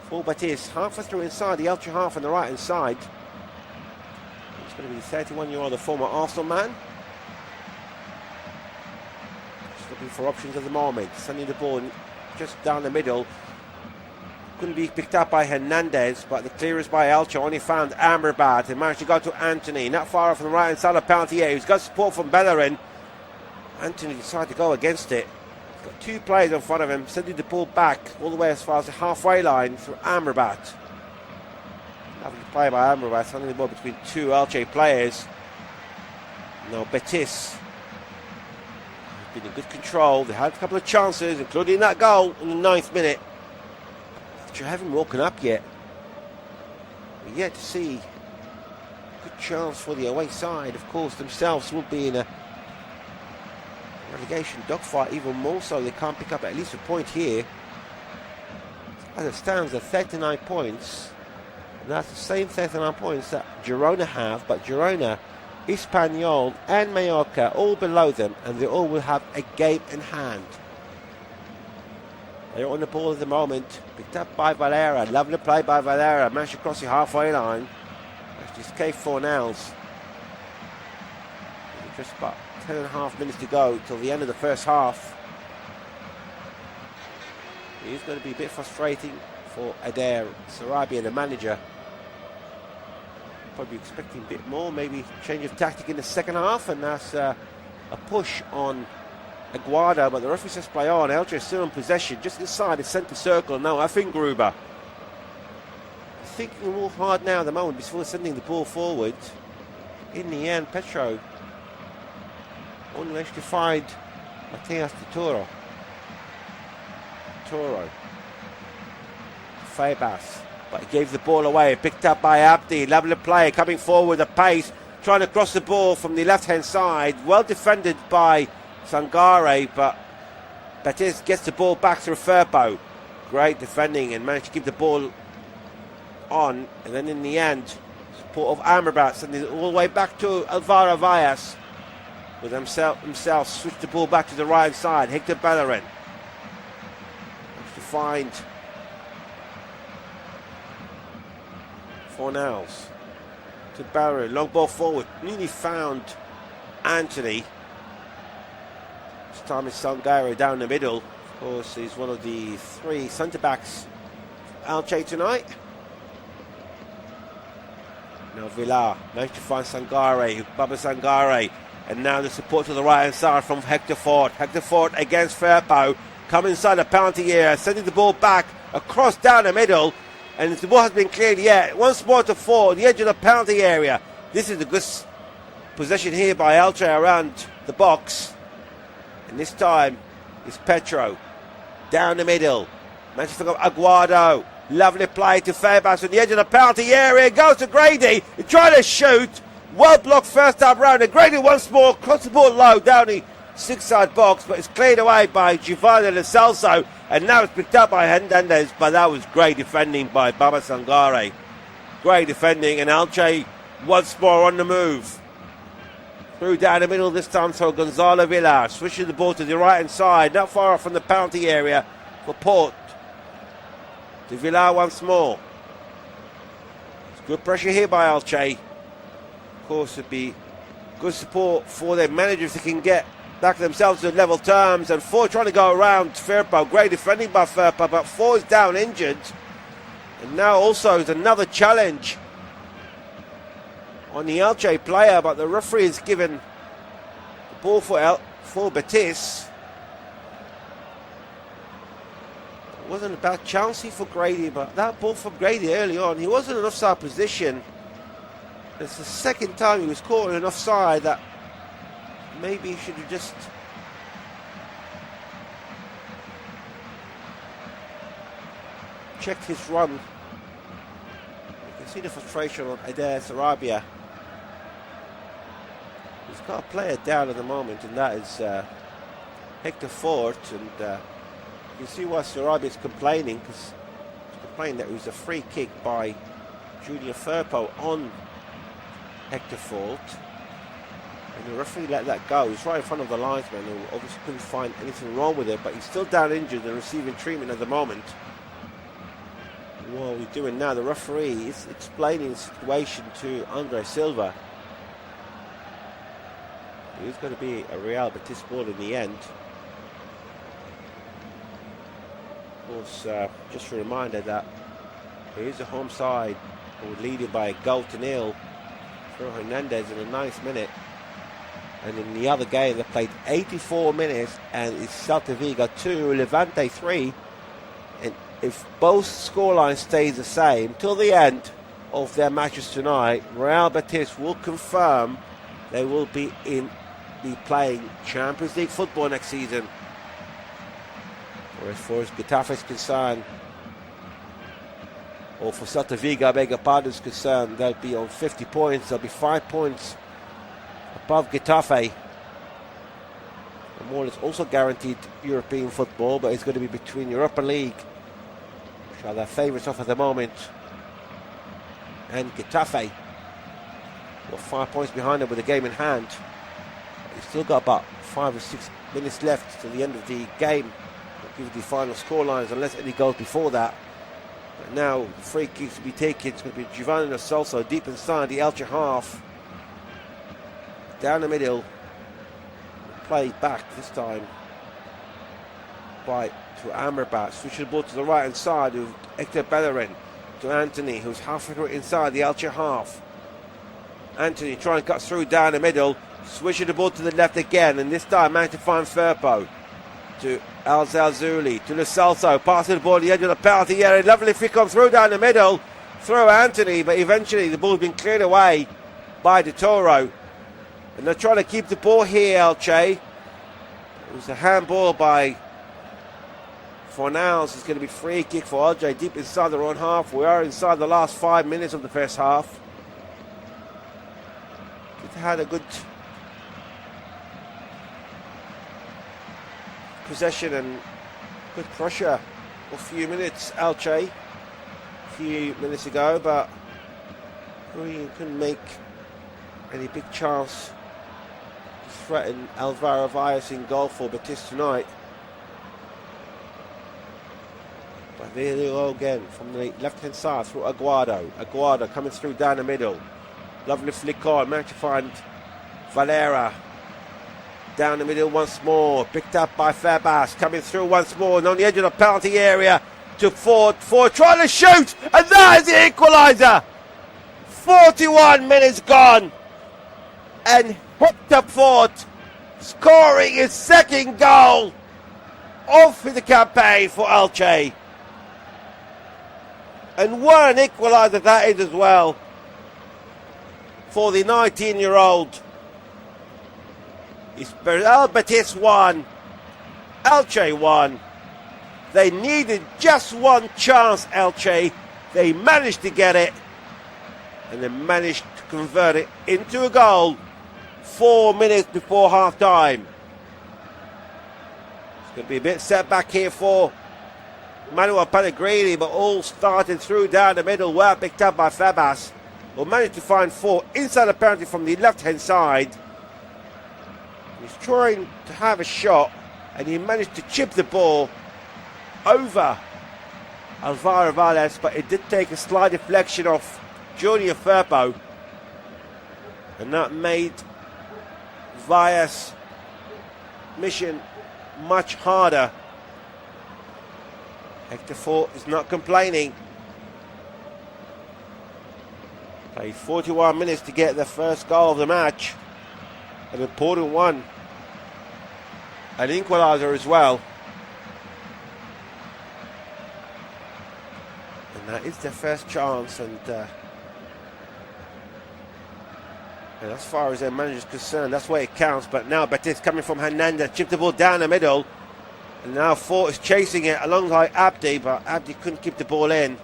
for Betis. Halfway through inside the Elche half on the right hand side. It's going to be the 31-year-old, the former Arsenal man. Just looking for options at the moment. Sending the ball just down the middle. Couldn't be picked up by Hernandez, but the clearance by Elche only found Amrabat and managed to go to Anthony, not far off from the right hand side of penalty area. He's got support from Bellerin. Anthony decided to go against it. He's got two players in front of him, sending the ball back all the way as far as the halfway line through Amrabat. Lovely play by Amrabat, sending the ball between two Elche players. Now Betis has been in good control. They had a couple of chances, including that goal in the 9th minute. You haven't woken up yet. We're yet to see a good chance for the away side. Of course, themselves will be in a relegation dogfight, even more so. They can't pick up at least a point here. As it stands, at 39 points. And that's the same 39 points that Girona have, but Girona, Espanyol and Mallorca all below them, and they all will have a game in hand. They're on the ball at the moment. Picked up by Valera. Lovely play by Valera. Managed to cross the halfway line. Managed to escape Fornells. Just about 10.5 minutes to go till the end of the first half. It is going to be a bit frustrating for Adair Sarabi, the manager. Probably expecting a bit more. Maybe change of tactic in the second half. And that's a push on Aguado, but the referee says play on. Elche is still in possession, just inside the centre circle. Now Affengruber thinking more hard now at the moment before sending the ball forward. In the end, Petro only managed to find Matias Toro. Febas, but he gave the ball away. Picked up by Abdi. Lovely play, coming forward with a pace, trying to cross the ball from the left-hand side. Well defended by Sangare, but Betis gets the ball back through Firpo. Great defending and managed to keep the ball on. And then in the end, support of Amrabat sending it all the way back to Alvaro Vallas. With himself switch the ball back to the right side. Hector Bellerin managed to find Fornells to Bellerin. Long ball forward. Nearly found Anthony. This time it's Sangare down the middle. Of course, he's one of the three centre-backs Elche tonight. Now Villar managed to find Sangare, Baba Sangare. And now the support to the right-hand side from Hector Ford. Hector Ford against Firpo. Come inside the penalty area, sending the ball back across down the middle. And the ball has been cleared yet. Once more to Ford, the edge of the penalty area. This is a good possession here by Elche around the box. And this time it's Petro down the middle. Manchester Aguado. Lovely play to Febas on the edge of the penalty area. Goes to Grady. He tried to shoot, Well blocked first time round. And Grady once more, cross the ball low down the 6-side box, but it's cleared away by Giovanni Lo Celso. And now it's picked up by Hernandez, but that was great defending by Baba Sangare. Great defending, and Elche once more on the move. Through down the middle this time, so Gonzalo Villar switching the ball to the right hand side, not far off from the penalty area for Port. To Villar once more. It's good pressure here by Elche. Of course, it'd be good support for their managers if they can get back themselves to level terms. And Ford trying to go around Firpo. Great defending by Firpo, but Ford's down injured. And now also is another challenge on the Elche player, but the referee has given the ball for Betis. It wasn't a bad chance for Grady, but that ball from Grady early on, he was in an offside position. It's the second time he was caught in an offside that maybe he should have just checked his run. You can see the frustration on Adair Sarabia. He's got a player down at the moment, and that is Hector Fort. And you can see why Sarabia is complaining, because he's complaining that it was a free kick by Junior Firpo on Hector Fort. And the referee let that go. He's right in front of the linesman, who obviously couldn't find anything wrong with it, but he's still down injured and receiving treatment at the moment. What are we doing now? The referee is explaining the situation to Andre Silva. It is going to be a Real Betis ball in the end. Of course, just a reminder that there is a home side who would lead it by a goal to nil through Hernandez in the 9th minute. And in the other game, they played 84 minutes, and it's Celta Vigo 2, Levante 3. And if both scorelines stay the same till the end of their matches tonight, Real Betis will confirm they will be playing Champions League football next season. Whereas for Getafe is concerned, or for Celta Vigo, I beg your pardon, is concerned, they'll be on 50 points. They'll be 5 points above Getafe. And more is also guaranteed European football, but it's going to be between Europa League, which are their favourites off at the moment, and Getafe. Got 5 points behind them with the game in hand. They've still got about 5 or 6 minutes left to the end of the game. We'll give the final scorelines unless any goals before that. But now free kicks to be taken. It's going to be Giovanni Lo Celso deep inside the Elche half. Down the middle. Played back this time to Amrabat. Switching the ball to the right hand side to Hector Bellerin. To Anthony, who's halfway inside the Elche half. Anthony trying to cut through down the middle. Switching the ball to the left again, and this time managed to find Firpo. To Al Zalzuli, to Lo Celso, passing the ball at the edge of the penalty area. Lovely flick on through down the middle. Through Anthony, but eventually the ball's been cleared away by De Toro. And they're trying to keep the ball here, Elche. It was a handball by Fornals. It's going to be free kick for Elche deep inside their own half. We are inside the last 5 minutes of the first half. It had a good possession and good pressure for a few minutes, Elche, a few minutes ago, but we couldn't make any big chance to threaten Alvaro Valles in goal for Betis tonight. But there they go again from the left-hand side through Aguado coming through down the middle. Lovely flick on, managed to find Valera. Down the middle once more, picked up by Fabas, coming through once more, and on the edge of the penalty area to Ford trying to shoot, and that is the equaliser. 41 minutes gone, and Hector Ford scoring his second goal off in the campaign for Elche. And what an equaliser that is as well for the 19-year-old. It's Real Betis 1, Elche 1. They needed just one chance, Elche. They managed to get it. and then managed to convert it into a goal 4 minutes before half time. It's going to be a bit setback here for Manuel Pellegrini, but all started through down the middle, well picked up by Fabas, who managed to find four inside the penalty from the left-hand side. He's trying to have a shot, and he managed to chip the ball over Alvaro Valles, but it did take a slight deflection off Junior Firpo, and that made Valles' mission much harder. Hector Fort is not complaining. Played 41 minutes to get the first goal of the match, an important one, an equaliser as well. And that is their first chance, and as far as their manager is concerned, that's where it counts. But now Betis coming from Hernandez, chipped the ball down the middle, and now Fort is chasing it alongside Abdi, but Abdi couldn't keep the ball in.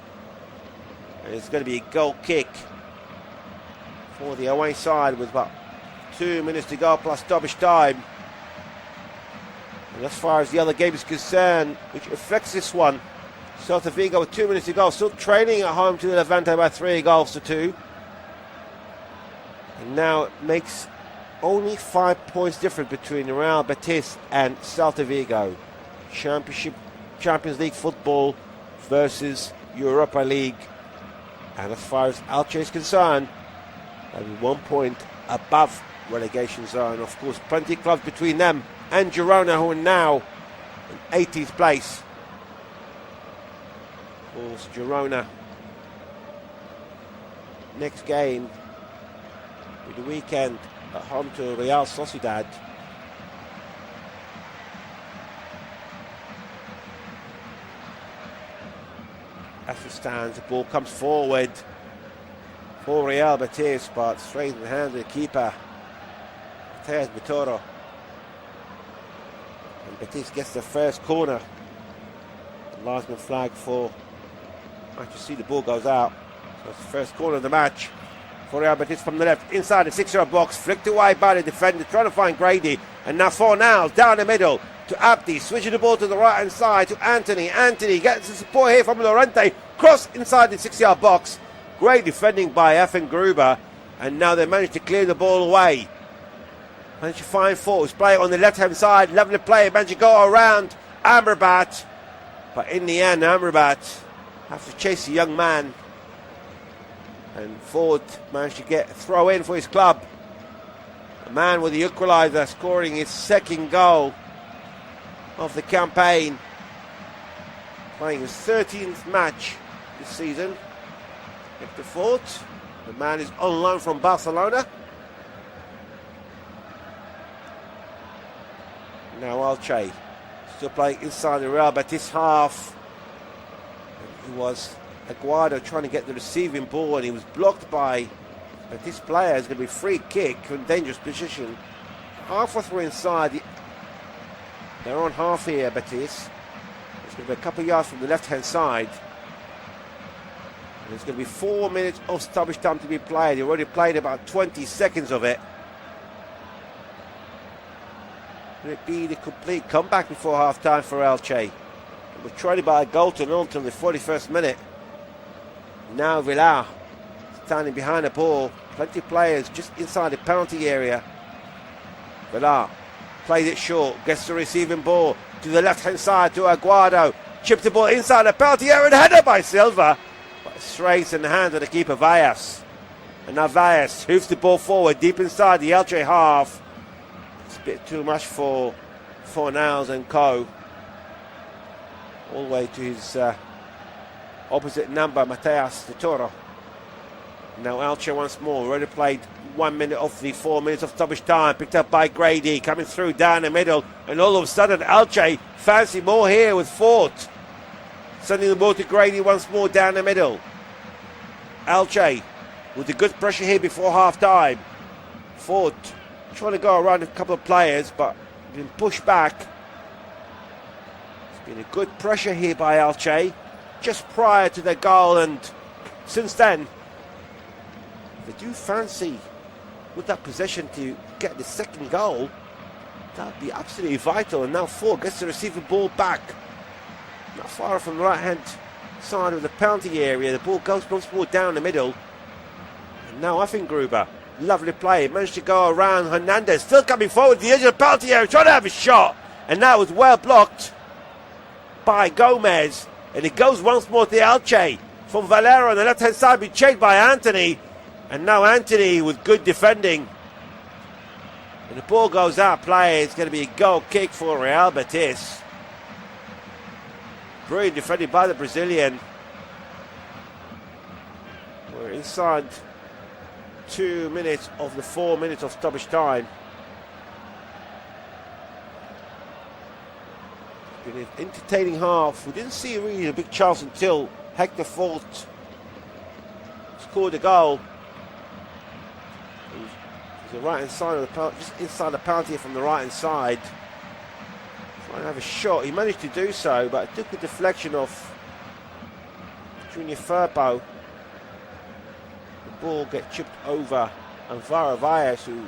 And it's going to be a goal kick for the away side with about 2 minutes to go plus stoppage time. And as far as the other game is concerned, which affects this one, Celta Vigo with 2 minutes to go, still trailing at home to Levante by 3-2. And now it makes only 5 points difference between Real Betis and Celta Vigo. Champions League football versus Europa League. And as far as Elche is concerned, only 1 point above relegation zone. Of course, plenty of clubs between them and Girona, who are now in 18th place. Of course, Girona, next game with the weekend at home to Real Sociedad. As it stands, the ball comes forward for Real Betis, but straight in the hand of the keeper, Mateus Bitoro. And Betis gets the first corner. The linesman flag for, I just see the ball goes out. So it's the first corner of the match for Real Betis from the left, inside the 6-yard box, flicked away by the defender, trying to find Grady, and now Fornals down the middle to Abdi, switching the ball to the right hand side to Anthony. Anthony gets the support here from Lorente, cross inside the 6-yard box. Great defending by Effen Gruber, and now they managed to clear the ball away. Managed to find Force, play it on the left hand side, lovely play, managed to go around Amrabat, but in the end Amrabat has to chase the young man, and Ford managed to get a throw in for his club. The man with the equaliser, scoring his second goal of the campaign, playing his 13th match this season. Hector Fort, the man is on loan from Barcelona. Now Elche still playing inside the Real Betis half. And it was Aguado trying to get the receiving ball, and he was blocked by Betis player. It's going to be free kick from dangerous position. Halfway through inside, they're on half here, Betis. It's going to be a couple of yards from the left-hand side. And there's going to be 4 minutes of stoppage time to be played. They already played about 20 seconds of it. Will it be the complete comeback before half-time for Elche? We're trying to buy a goal to nil until the 41st minute. Now Villar standing behind the ball. Plenty of players just inside the penalty area. Villar plays it short, gets the receiving ball to the left-hand side to Aguado. Chips the ball inside the penalty area and headed by Silva. But straight in the hands of the keeper, Valles. And now Valles hoofs the ball forward deep inside the Elche half. It's a bit too much for Fornals and co. All the way to his opposite number, Mateus de Toro. Now Elche once more, already played 1 minute of the 4 minutes of stoppage time, picked up by Grady, coming through down the middle, and all of a sudden Elche fancy more here with Fort. Sending the ball to Grady once more down the middle. Elche with a good pressure here before half time. Fort trying to go around a couple of players, but been pushed back. It's been a good pressure here by Elche just prior to their goal, and since then they do fancy with that possession to get the second goal, that would be absolutely vital. And now Ford gets to receive the ball back, not far from the right hand side of the penalty area. The ball goes once more down the middle, and now Gruber, lovely play, managed to go around Hernandez, still coming forward to the edge of the penalty area, trying to have a shot, and that was well blocked by Gomez, and it goes once more to Elche from Valero on the left hand side, being chased by Anthony, and now Anthony with good defending, and the ball goes out play. It's going to be a goal kick for Real Betis. Brilliant defending by the Brazilian. We're inside 2 minutes of the 4 minutes of stoppage time. It's been an entertaining half. We didn't see really a big chance until Hector Fort scored a goal. It was the right hand side of the penalty, just inside the penalty from the right hand side. Trying to have a shot. He managed to do so, but it took a deflection off Junior Firpo. The ball gets chipped over, and Varavalles, who,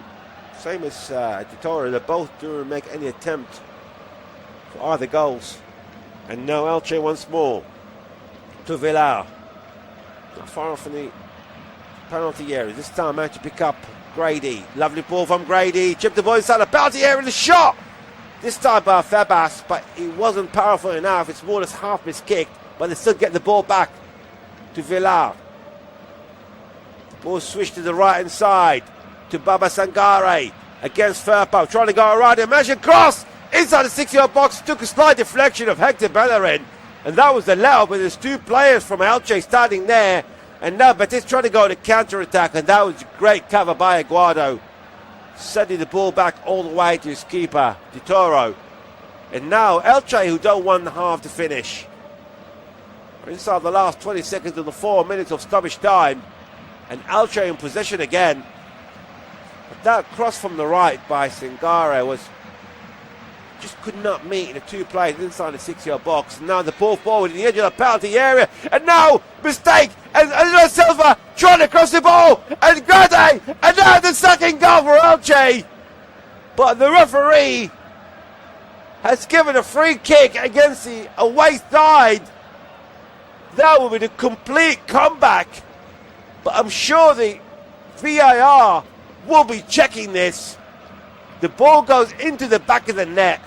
same as Titore, they both do make any attempt for either goals. And now Elche once more to Villar. Not far off from the penalty area. This time managed to pick up Grady. Lovely ball from Grady. Chipped the ball inside the penalty area, and the shot! This time by Febas, but it wasn't powerful enough. It's more or less half miskicked, but they still get the ball back to Villar. The ball switched to the right hand side to Baba Sangare against Firpo, trying to go around him. Managed to cross inside the 6-yard box. Took a slight deflection of Hector Bellerin, and that was the let-up. But there's two players from Elche standing there, and now Betis trying to go to counter-attack, and that was a great cover by Aguado, sending the ball back all the way to his keeper, Titoro. And now Elche, who don't want the half to finish. We're inside the last 20 seconds of the 4 minutes of stoppage time, and Elche in possession again. But that cross from the right by Sangare was just could not meet the two players inside the 6-yard box. And now the ball forward in the edge of the penalty area, and now mistake, and Andres Silva trying to cross the ball, and Grade, and now the second goal for Elche. But the referee has given a free kick against the away side. That will be the complete comeback, but I'm sure the VAR will be checking this. The ball goes into the back of the net,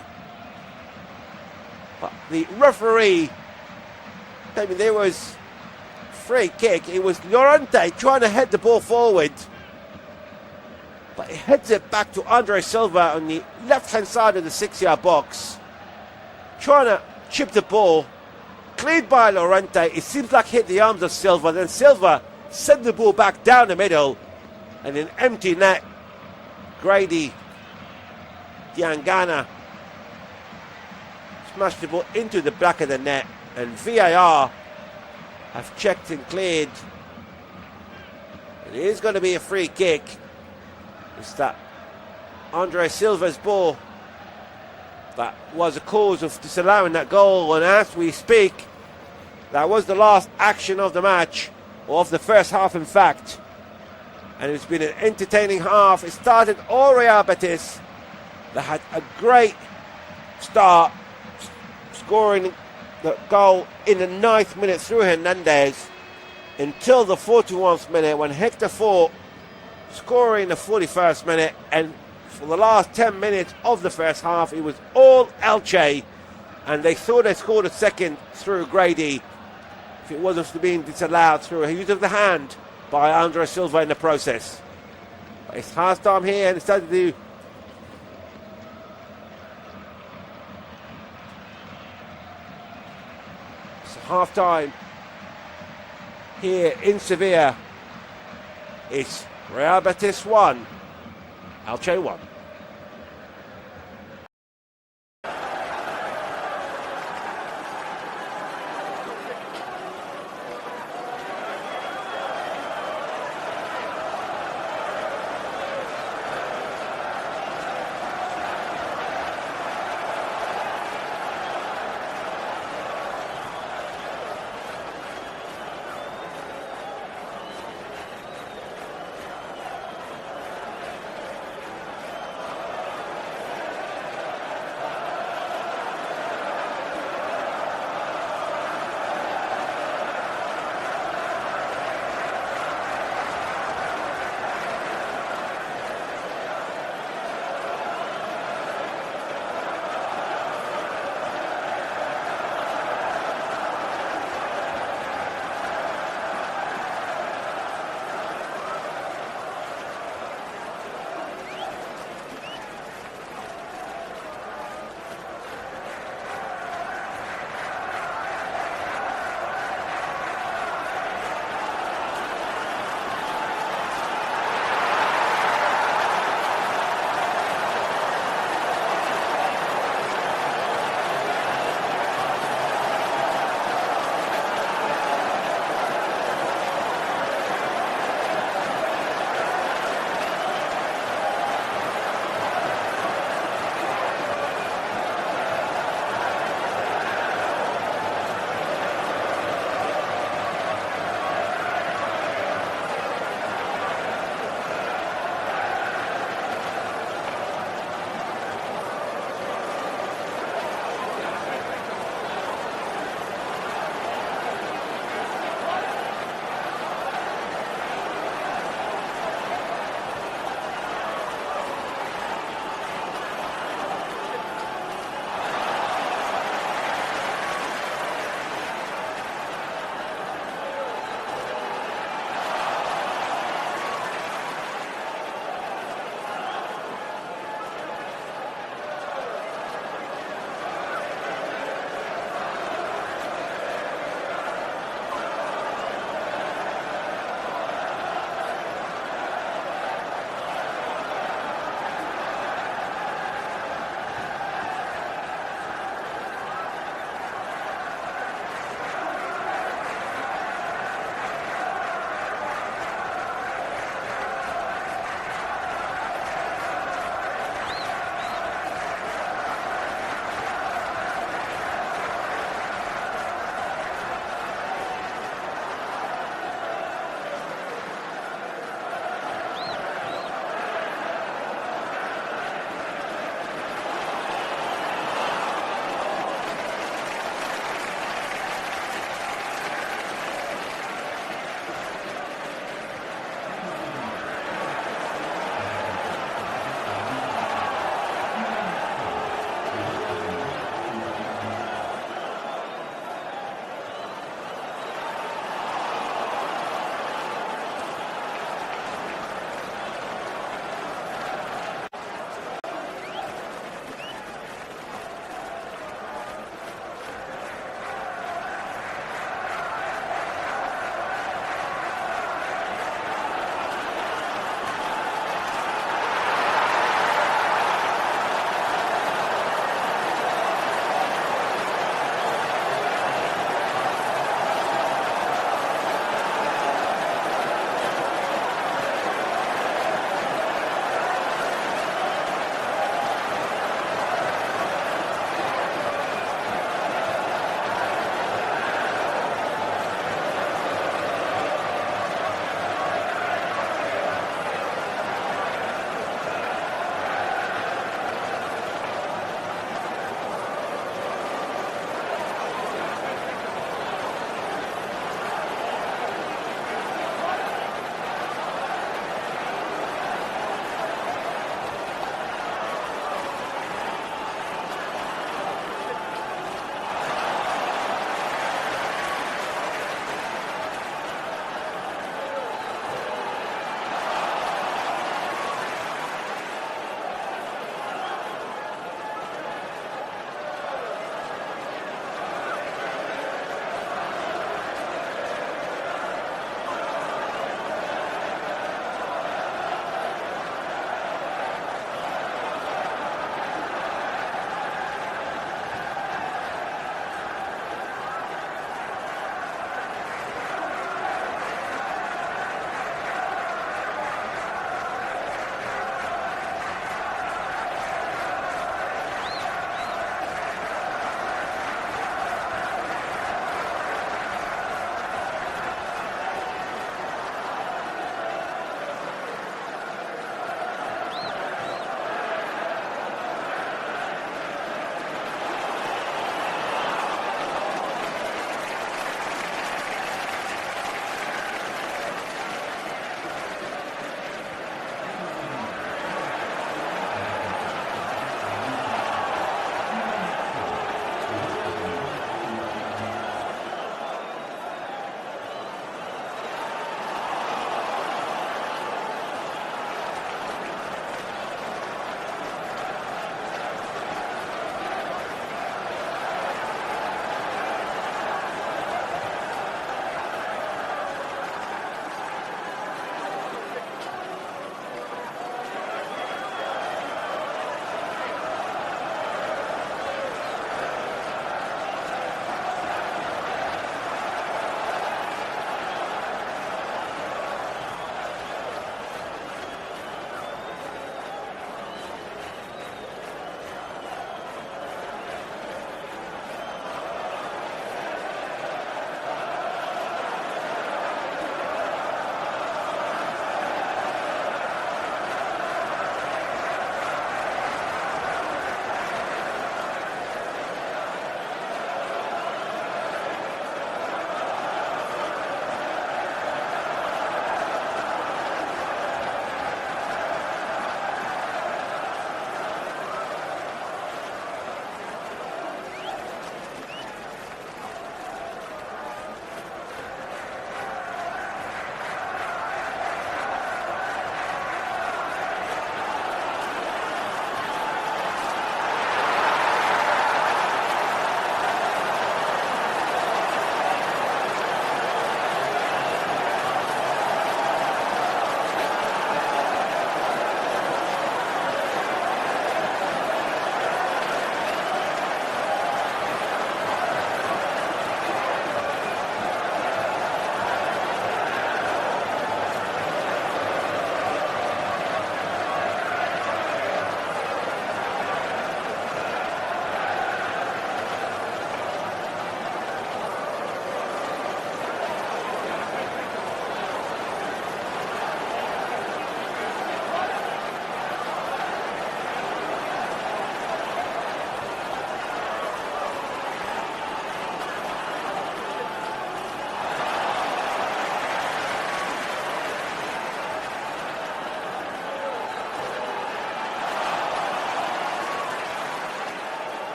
but the referee, I mean, there was free kick. It was Llorente trying to head the ball forward, but he heads it back to Andre Silva on the left-hand side of the 6-yard box, trying to chip the ball, cleared by Llorente. It seems like hit the arms of Silva, then Silva sent the ball back down the middle, and an empty net. Grady Diangana smashed the ball into the back of the net, and VAR have checked and cleared. It is going to be a free kick. It's that Andre Silva's ball that was a cause of disallowing that goal, and as we speak, that was the last action of the match, or of the first half in fact, and it's been an entertaining half. It started all Real Betis. They had a great start, scoring the goal in the 9th minute through Hernandez, until the 41st minute when Hector Fort scoring the 41st minute, and for the last 10 minutes of the first half it was all Elche, and they thought they scored a second through Grady if it wasn't being disallowed through a use of the hand by Andre Silva in the process. But it's half time here, and it's starting to do. It's half time here in Sevilla. It's Real Betis 1, Elche 1.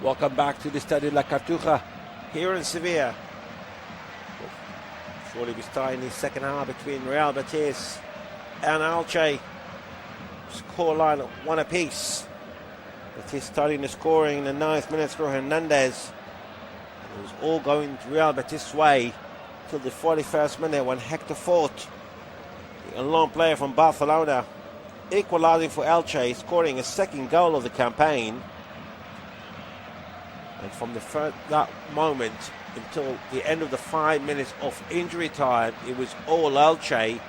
Welcome back to the Estadio La Cartuja here in Sevilla. Surely we start in the second half between Real Betis and Elche. Scoreline 1 apiece. Betis starting the scoring in the 9th minute through Hernandez. It was all going Real Betis' way till the 41st minute when Hector Fort, a long player from Barcelona, equalising for Elche, scoring a second goal of the campaign. And from that moment until the end of the 5 minutes of injury time, it was all Elche.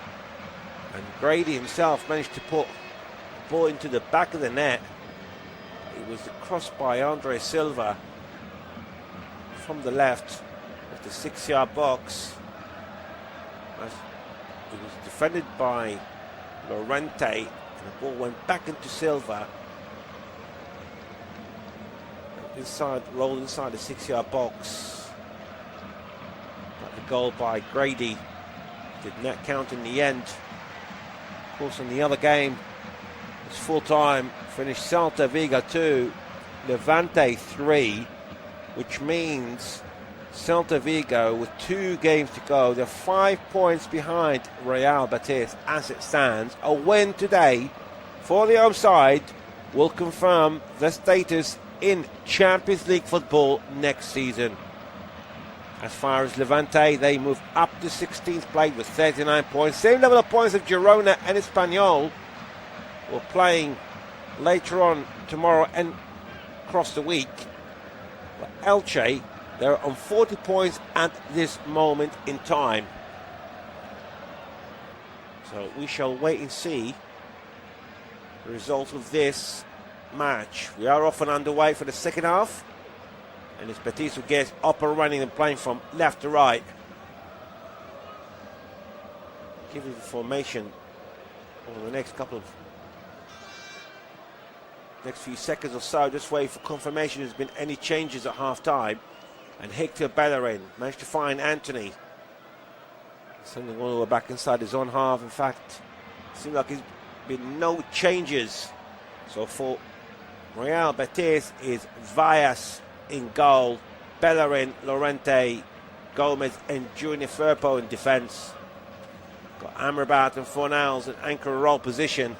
And Grady himself managed to put the ball into the back of the net. It was the cross by Andre Silva from the left of the 6-yard box. It was defended by Lorente, and the ball went back into Silva. Rolled inside the 6-yard box. But the goal by Grady did not count in the end. Of course, in the other game, it's full time. Finished Celta Vigo 2, Levante 3, which means Celta Vigo, with 2 games to go, they're 5 points behind Real Betis as it stands. A win today for the home side will confirm their status in Champions League football next season. As far as Levante, they move up to 16th place with 39 points. Same level of points of Girona and Espanyol, who are playing later on tomorrow and across the week. But Elche, they're on 40 points at this moment in time. So we shall wait and see the result of this match. We are off and underway for the second half. And it's Betis who gets up and running and playing from left to right. Give you the formation over the next few seconds or so. Just wait for confirmation there's been any changes at half time. And Hector Bellerin managed to find Anthony. Sending all the way back inside his own half. In fact, it seems like there's been no changes. So for Real Betis is Vallas in goal, Bellerin, Lorente, Gomez and Junior Firpo in defence. Got Amrabat and Fornals in anchor role position.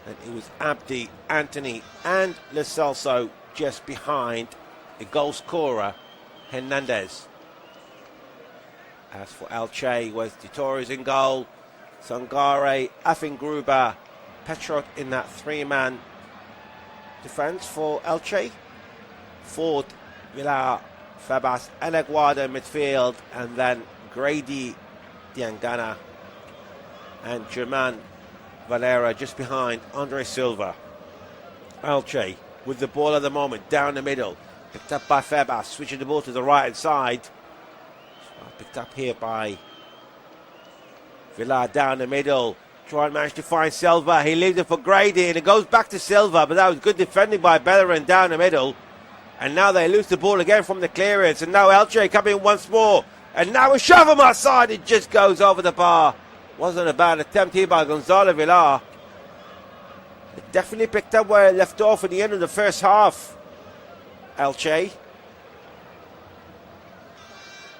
And it was Abdi, Anthony and Lo Celso just behind the goal scorer, Hernandez. As for Elche, was De Torres in goal, Sangare, Affengruber, Petrot in that 3-man defence for Elche. Ford, Villar, Fabas and Aguado in midfield, and then Grady, Diangana and German Valera just behind Andre Silva. Elche with the ball at the moment, down the middle, picked up by Fabas, switching the ball to the right hand side. Picked up here by Villar down the middle. Try and manage to find Silva. He leaves it for Grady and it goes back to Silva, but that was good defending by Bellerin down the middle. And now they lose the ball again from the clearance. And now Elche coming once more. And now a shove him outside. It just goes over the bar. Wasn't a bad attempt here by Gonzalo Villar. It definitely picked up where it left off at the end of the first half. Elche.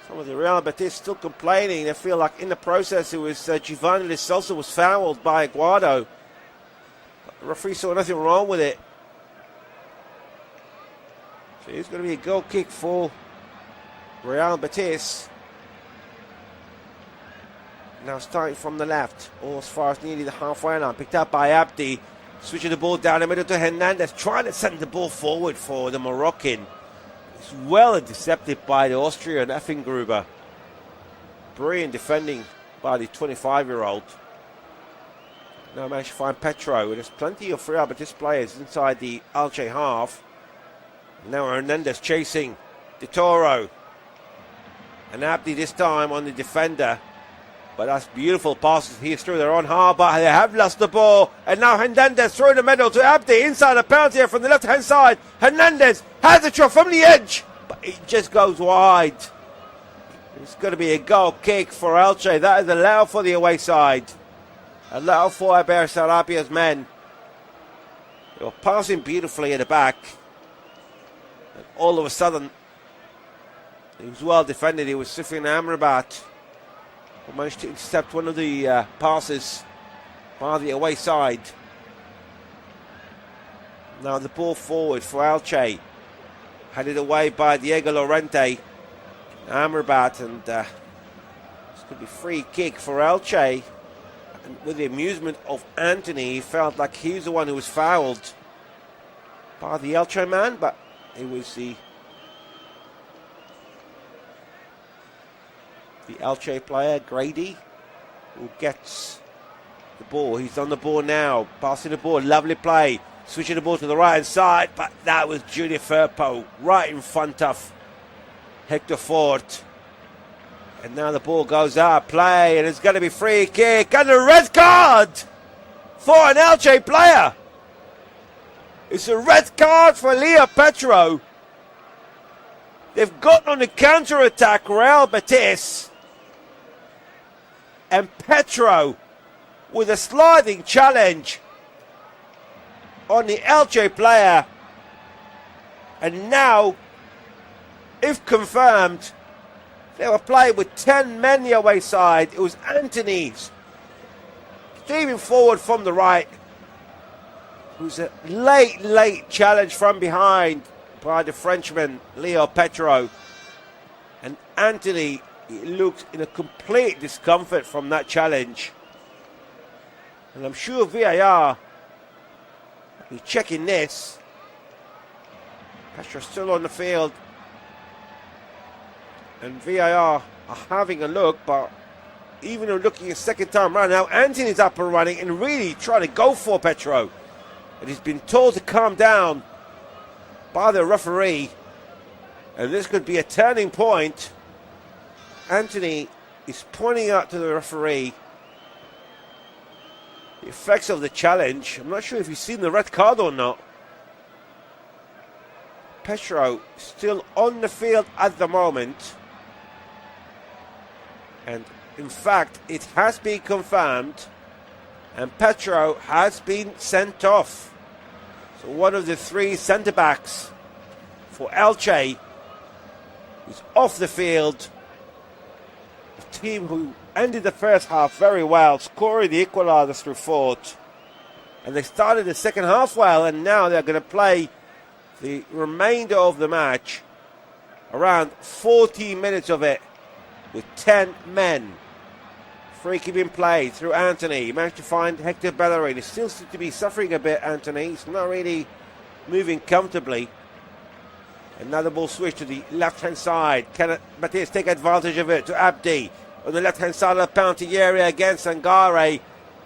Some of the Real Betis still complaining. They feel like in the process it was Giovanni Lo Celso was fouled by Aguado. But the referee saw nothing wrong with it. So it's going to be a goal kick for Real Betis. Now starting from the left, or as far as nearly the halfway line, picked up by Abdi, switching the ball down the middle to Hernandez, trying to send the ball forward for the Moroccan. It's well intercepted by the Austrian Affengruber. Brilliant defending by the 25-year-old. Now managed to find Petro. There's plenty of Real Betis players inside the Elche half. Now Hernandez chasing De Toro. And Abdi this time on the defender. But that's beautiful passes here through their own half, but they have lost the ball. And now Hernandez through the middle to Abdi inside the penalty area from the left-hand side. Hernandez has the shot from the edge, but it just goes wide. It's going to be a goal kick for Elche. That is allowed for the away side. Allowed for Aber Sarabia's men. They were passing beautifully at the back. all of a sudden, he was well defended. It was Sufyan Amrabat who managed to intercept one of the passes by the away side. Now the ball forward for Elche, headed away by Diego Llorente. Amrabat, and this could be free kick for Elche. And with the amusement of Anthony, he felt like he was the one who was fouled by the Elche man, but it was the Elche player, Grady, who gets the ball. He's on the ball now, passing the ball, lovely play, switching the ball to the right hand side, but that was Junior Firpo right in front of Hector Fort. And now the ball goes out, play, and it's going to be free kick, and a red card for an Elche player. It's a red card for Leo Petro. They've gotten on the counter-attack, Real Betis. And Petro with a sliding challenge on the Elche player. And now, if confirmed, they were playing with 10 men the away side. It was Anthony streaming forward from the right. It was a late challenge from behind by the Frenchman, Leo Petro. And Anthony looked in a complete discomfort from that challenge. And I'm sure VAR will be checking this. Petro still on the field. And VAR are having a look, but even looking a second time around now, Anthony's up and running and really trying to go for Petro. And he's been told to calm down by the referee. And this could be a turning point. Anthony is pointing out to the referee the effects of the challenge. I'm not sure if he's seen the red card or not. Petro still on the field at the moment. And in fact, it has been confirmed, and Petro has been sent off. So one of the three centre-backs for Elche is off the field. A team who ended the first half very well, scoring the equaliser through Fort. And they started the second half well, and now they're going to play the remainder of the match, around 40 minutes of it, with 10 men. Free kick being played through Anthony. He managed to find Hector Bellerin. He still seems to be suffering a bit, Anthony. He's not really moving comfortably. Another ball switch to the left-hand side. Can Matthias take advantage of it to Abdi? On the left-hand side of the penalty area against Sangare.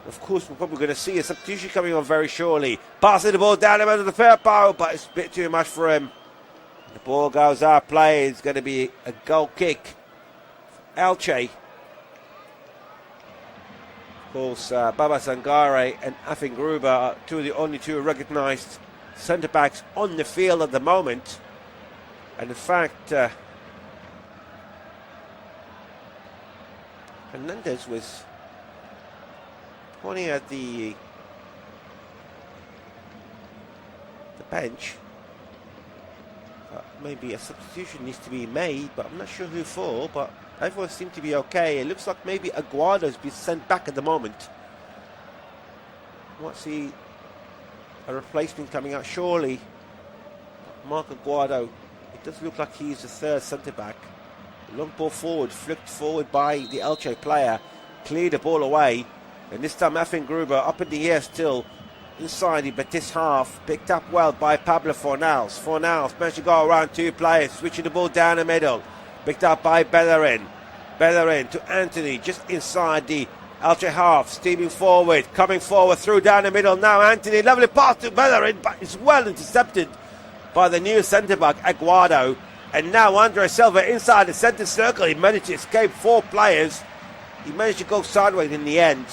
Of course, we're probably going to see a substitution coming on very shortly. Passing the ball down the middle of the fair power, but it's a bit too much for him. The ball goes out, play. It's going to be a goal kick. Elche. Of course, Baba Sangare and Afin Gruber are the only two recognised centre-backs on the field at the moment. And in fact, Hernandez was pointing at the bench. Maybe a substitution needs to be made, but I'm not sure who for, but everyone seemed to be okay. It looks like maybe Aguado's been sent back at the moment. I might see a replacement coming out surely. Mark Aguado, it does look like he's the third centre-back. Long ball forward, flicked forward by the Elche player, cleared the ball away, and this time Afin Gruber up in the air still, inside the Betis half, picked up well by Pablo Fornals. Fornals managed to go around two players, switching the ball down the middle, picked up by Bellerin. Bellerin to Anthony, just inside the Elche half, steaming forward, coming forward through down the middle. Now Anthony, lovely pass to Bellerin, but it's well intercepted by the new centre-back, Aguado. And now Andre Silva inside the centre circle. He managed to escape four players. He managed to go sideways in the end.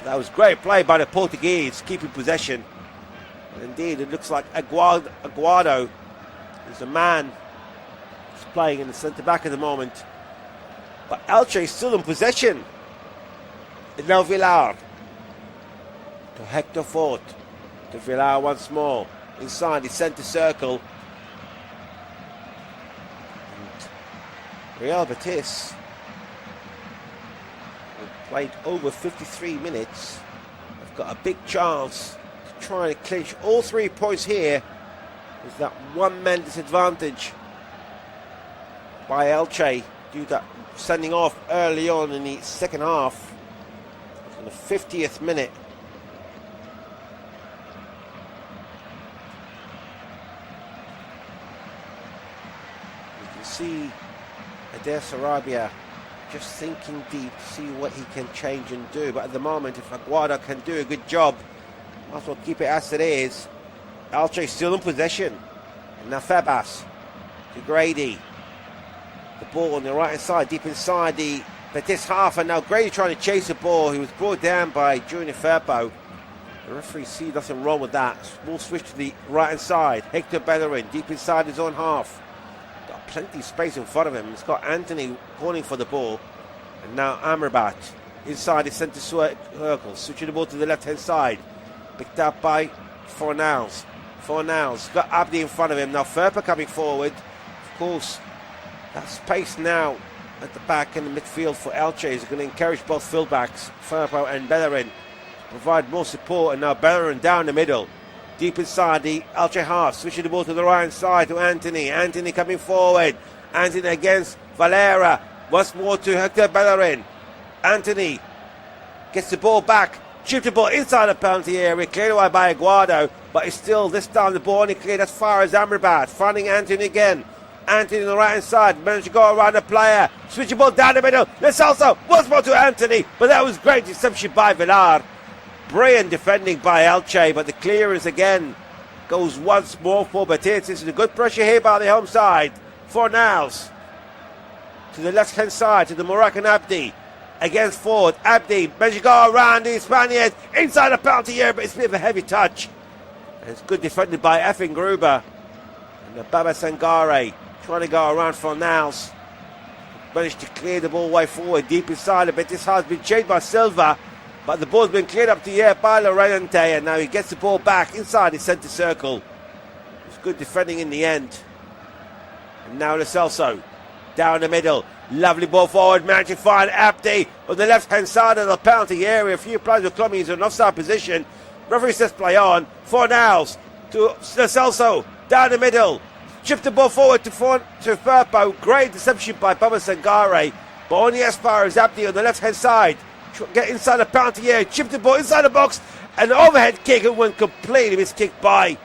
That was great play by the Portuguese, keeping possession. And indeed, it looks like Aguado is the man who's playing in the centre-back at the moment. But Elche is still in possession. Now Villar to Hector Fort. To Villar once more. Inside the centre circle. Real Betis have played over 53 minutes. They've got a big chance to try and clinch all 3 points here. There's that one-man disadvantage by Elche due to that sending off early on in the second half. In the 50th minute. You can see Adair Sarabia just thinking deep to see what he can change and do. But at the moment, if Aguado can do a good job, might as well keep it as it is. Elche still in possession. And now Febas to Grady. The ball on the right hand side, deep inside the Betis half, and now Grady trying to chase the ball. He was brought down by Junior Firpo. The referee sees nothing wrong with that. Small switch to the right hand side. Hector Bellerin deep inside his own half. Got plenty of space in front of him. He's got Anthony calling for the ball. And now Amrabat inside the centre circle. Switching the ball to the left hand side. Picked up by Fornals. Fornals got Abdi in front of him. Now Firpo coming forward. Of course, that space now at the back in the midfield for Elche is going to encourage both fullbacks, Firpo and Bellerin, to provide more support. And now Bellerin down the middle, deep inside the Elche half, switching the ball to the right hand side to Anthony. Anthony coming forward. Anthony against Valera. Once more to Hector Bellerin. Anthony gets the ball back, chipped the ball inside the penalty area, cleared away by Aguado, but it's still this time the ball only cleared as far as Amrabat, finding Anthony again. Anthony on the right hand side, managed to go around the player, switch the ball down the middle. Let's also once more to Anthony, but that was great deception by Villar. Brilliant defending by Elche, but the clearance again goes once more for Betis. This is a good pressure here by the home side. Fornals to the left hand side to the Moroccan Abdi against Ford. Abdi managed to go around the Spaniards inside the penalty area, but it's a bit of a heavy touch. And it's good defended by Effin Gruber and the Baba Sangare. Trying to go around for Fornals. Managed to clear the ball way forward, deep inside a bit. This has been chased by Silva, but the ball's been cleared up to the air by Lorente, and now he gets the ball back inside the centre circle. It's good defending in the end. And now Lo Celso down the middle. Lovely ball forward, managed to find Abdi on the left hand side of the penalty area. A few players of Clummy is in an offside position. Referee says play on. Fornals to Lo Celso down the middle. Chipped the ball forward to Firpo. Great deception by Baba Sangare, but only as far as Abdi on the left hand side. Get inside the penalty area, chipped the ball inside the box, and an overhead kick and went completely miskicked by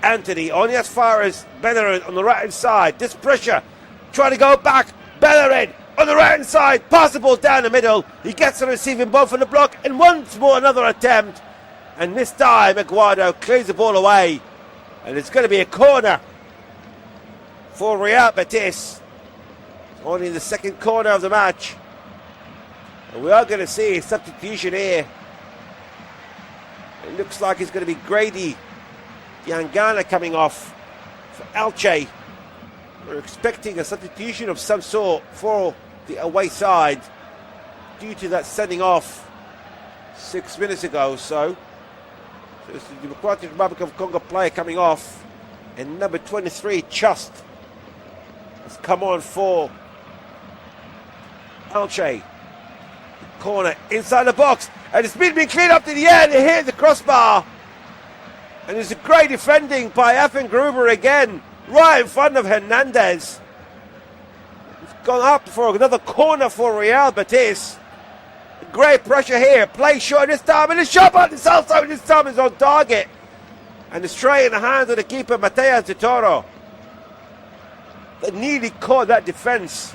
Anthony. Only as far as Bellerin on the right hand side. This pressure, trying to go back. Bellerin on the right hand side, pass the ball down the middle. He gets the receiving ball from the block, and once more another attempt. And this time Aguado clears the ball away, and it's going to be a corner for Real Betis. Only the second corner of the match. And we are going to see a substitution here. It looks like it's going to be Grady Diangana coming off for Elche. We're expecting a substitution of some sort for the away side due to that sending off 6 minutes ago. So it's the Democratic Republic of Congo player coming off, and number 23 Chust has come on for Elche. Corner inside the box, and it's been cleared up to the end. It hit the crossbar, and there's a great defending by Effin Gruber again, right in front of Hernandez. It's gone up for another corner for Real Betis. Great pressure here, play short this time, and the shot by the South side this time is on target, and it's straight in the hands of the keeper Mateus de Toro. They nearly caught that defence.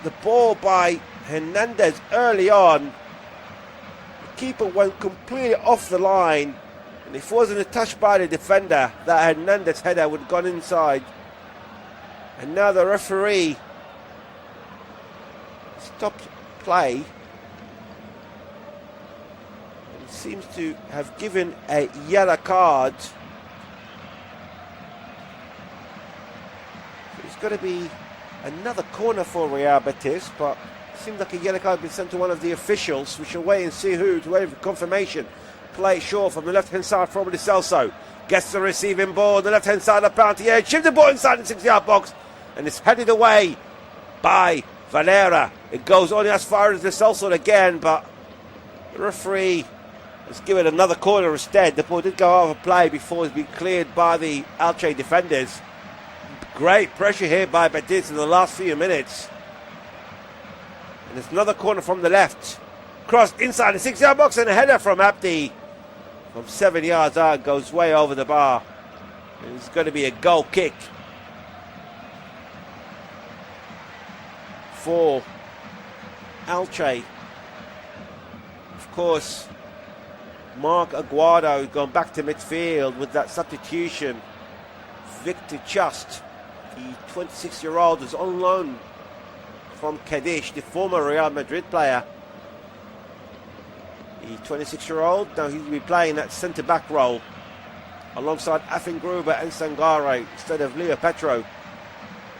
The ball by Hernandez early on. The keeper went completely off the line, and if it wasn't a touch by the defender, that Hernandez header would have gone inside. And now the referee stopped play. He seems to have given a yellow card. So it's going to be another corner for Real Betis, but it seems like a yellow card has been sent to one of the officials. We shall wait and see who, to wait for confirmation. Play short from the left hand side from Lo Celso. Gets the receiving ball on the left-hand side of the penalty area. Chips the ball inside the 6-yard box. And it's headed away by Valera. It goes only as far as the Celso again, but the referee has given another corner instead. The ball did go out of play before it's been cleared by the Elche defenders. Great pressure here by Betis in the last few minutes. And there's another corner from the left. Cross inside the 6-yard box and a header from Abdi. From 7 yards out, goes way over the bar. And it's going to be a goal kick for Elche. Of course, Mark Aguado gone back to midfield with that substitution. Victor Just, the 26-year-old, is on loan from Cadiz, the former Real Madrid player. The 26-year-old, now he'll be playing that centre-back role alongside Gruber and Sangare instead of Leo Petro.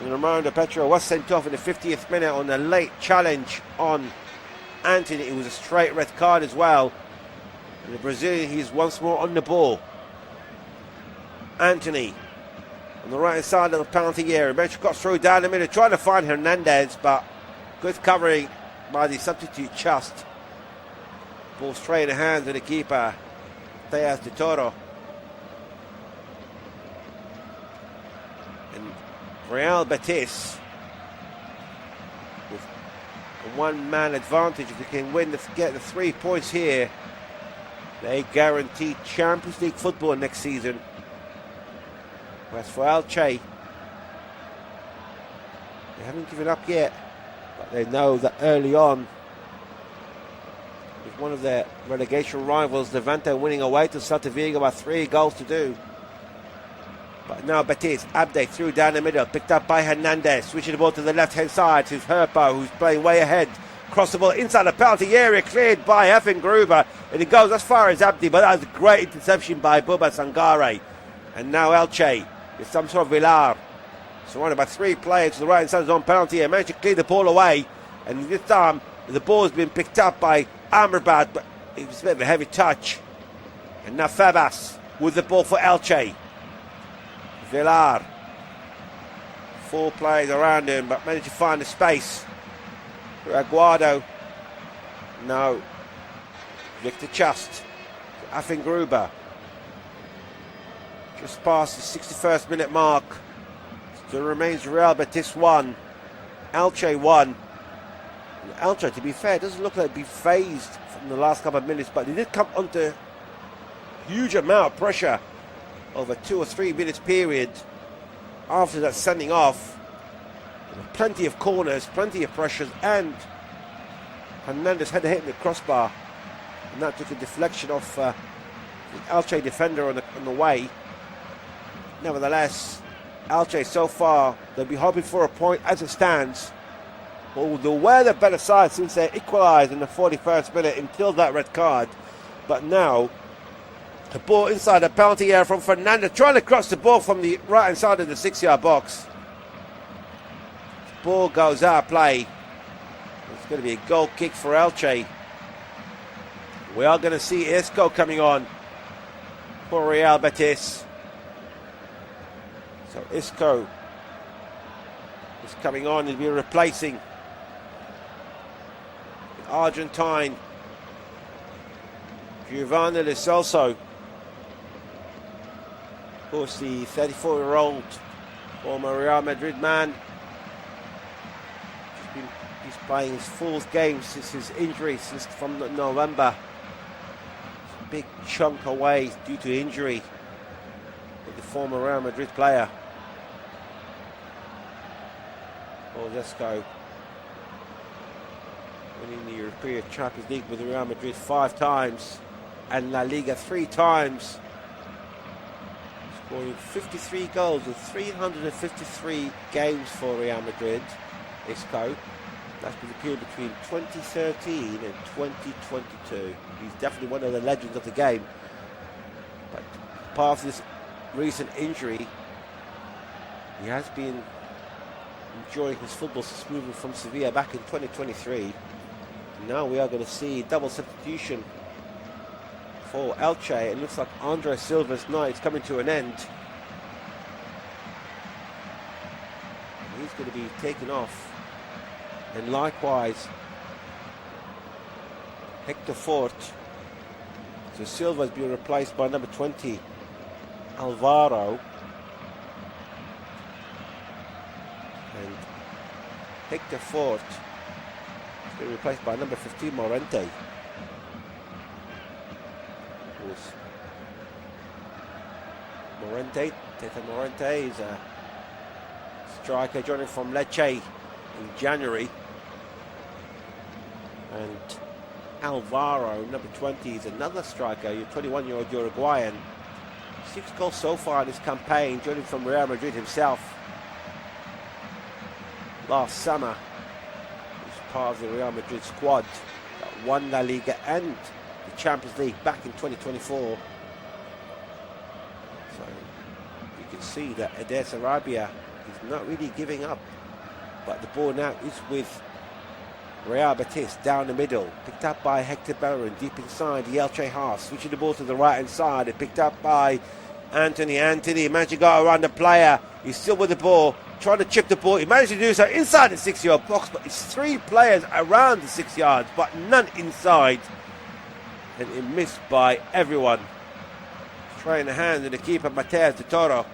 And Romano Petro was sent off in the 50th minute on a late challenge on Anthony. It was a straight red card as well. And the Brazilian, he's once more on the ball. Anthony on the right side of the penalty area. Bench got through down the middle, trying to find Hernandez, but good covering by the substitute Just. Ball straight in the hands of the keeper, Tejas de Toro. And Real Betis, with a one-man advantage, if they can win, get the 3 points here, they guarantee Champions League football next season. Whereas for Elche, they haven't given up yet, but they know that early on, with one of their relegation rivals, Levante, winning away to Celta Vigo by 3 goals to 2. But now Betis, Abde through down the middle, picked up by Hernandez, switching the ball to the left-hand side to Herpo, who's playing way ahead. Cross the ball inside the penalty area, cleared by Gruber, and it goes as far as Abdi, but that was a great interception by Buba Sangare. And now Elche, with some sort of Villar, surrounded by 3 players to the right side of his own penalty area, managed to clear the ball away, and this time the ball has been picked up by Amrabat, but it was a bit of a heavy touch. And now Fabas with the ball for Elche. Villar, 4 players around him, but managed to find the space. Aguado, no. Victor Just, Gruber, just past the 61st minute mark. Still remains Real Betis 1, Elche 1. And Elche, to be fair, doesn't look like it'd be phased from the last couple of minutes, but they did come under huge amount of pressure over 2 or 3 minutes period after that sending off. Plenty of corners, plenty of pressures, and Hernandez had to hit the crossbar, and that took a deflection off the Elche defender on the way. Nevertheless, Elche so far, they'll be hoping for a point as it stands. Well, they were the better side since they equalised in the 41st minute until that red card. But now, the ball inside the penalty area from Fernandez, trying to cross the ball from the right-hand side of the 6-yard box. Ball goes out of play. It's going to be a goal kick for Elche. We are going to see Isco coming on for Real Betis. So Isco is coming on. He'll be replacing the Argentine Giovanni Lo Celso. Of course, the 34-year-old former Real Madrid man. He's playing his 4th game since his injury, since from November. A big chunk away due to injury with the former Real Madrid player. Isco winning the European Champions League with Real Madrid 5 times and La Liga 3 times. Scoring 53 goals in 353 games for Real Madrid. Isco. That's been the period between 2013 and 2022. He's definitely one of the legends of the game. But apart from this recent injury, he has been enjoying his football since moving from Sevilla back in 2023. And now we are going to see double substitution for Elche. It looks like Andre Silva's night is coming to an end. And he's going to be taken off. And likewise, Hector Fort. So Silva's being replaced by number 20, Alvaro. And Hector Fort is being replaced by number 15, Morente. Teta Morente is a striker joining from Lecce in January. And Alvaro, number 20, is another striker, 21-year-old Uruguayan. 6 goals so far in this campaign, joining from Real Madrid himself. Last summer, he was part of the Real Madrid squad that won La Liga and the Champions League back in 2024. So you can see that Eder Sarabia is not really giving up. But the ball now is with Real Betis down the middle, picked up by Hector Bellerin deep inside the Elche half, switching the ball to the right hand side, and picked up by Anthony managed to go around the player. He's still with the ball, trying to chip the ball. He managed to do so inside the 6-yard box, but it's 3 players around the 6 yards, but none inside, and it missed by everyone. Trying the hand of the keeper Mateus de Toro.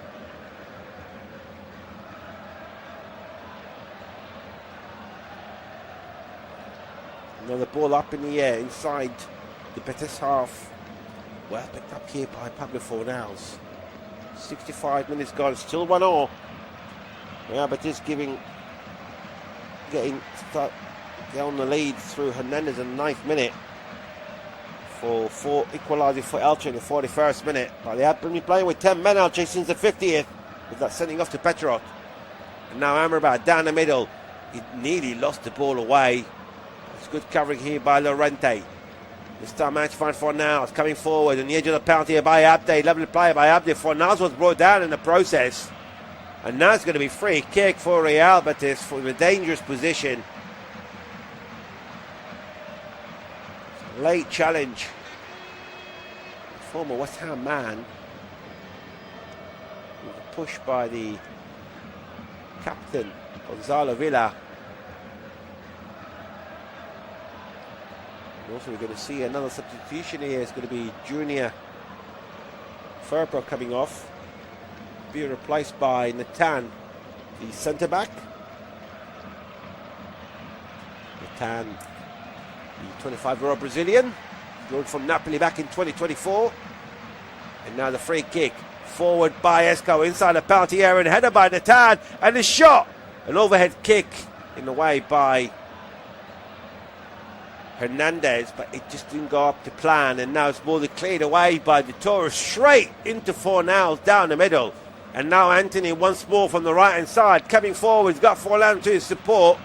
Another ball up in the air inside the Betis half. Well picked up here by Pablo Fornals. 65 minutes gone, still 1-1. Real Betis getting on the lead through Hernandez in the 9th minute for equalising for Elche in the 41st minute. But they have been playing with 10 men Elche since the 50th, with that sending off to Petrot. And now Amrabat down the middle. He nearly lost the ball away. It's good covering here by Llorente. This time match fine for Fornals coming forward on the edge of the penalty by Abde. Lovely play by Abde. Fornals was brought down in the process. And now it's going to be free kick for Real Betis for the dangerous position. Late challenge. Former West Ham man. Pushed by the captain, Gonzalo Villa. And also we're going to see another substitution here. It's going to be Junior Firpo coming off. Being replaced by Natan, the centre-back. Natan, the 25-year-old Brazilian, going from Napoli back in 2024. And now the free kick. Forward by Esco inside the penalty area and header by Natan. And the shot! An overhead kick in the way by Hernandez, but it just didn't go up to plan. And now it's more than cleared away by De Toro straight into Fornals down the middle. And now Anthony once more from the right hand side coming forward. He's got Forlan to his support.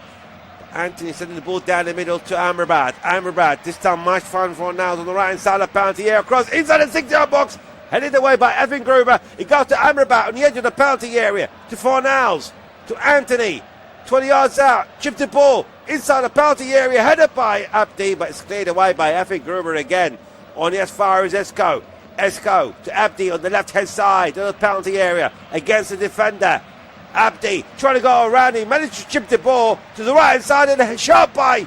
Anthony sending the ball down the middle to Amrabat. Amrabat, this time much fun for now on the right hand side of the penalty area. Across inside the 6-yard box. Headed away by Evan Gruber. He goes to Amrabat on the edge of the penalty area. To Fornals. To Anthony. 20 yards out. Chipped the ball inside the penalty area. Headed by Abdi, but it's cleared away by Evan Gruber again. On as far as Esco. Esco to Abdi on the left-hand side of the penalty area against the defender. Abdi trying to go around. He managed to chip the ball to the right-hand side of the shot by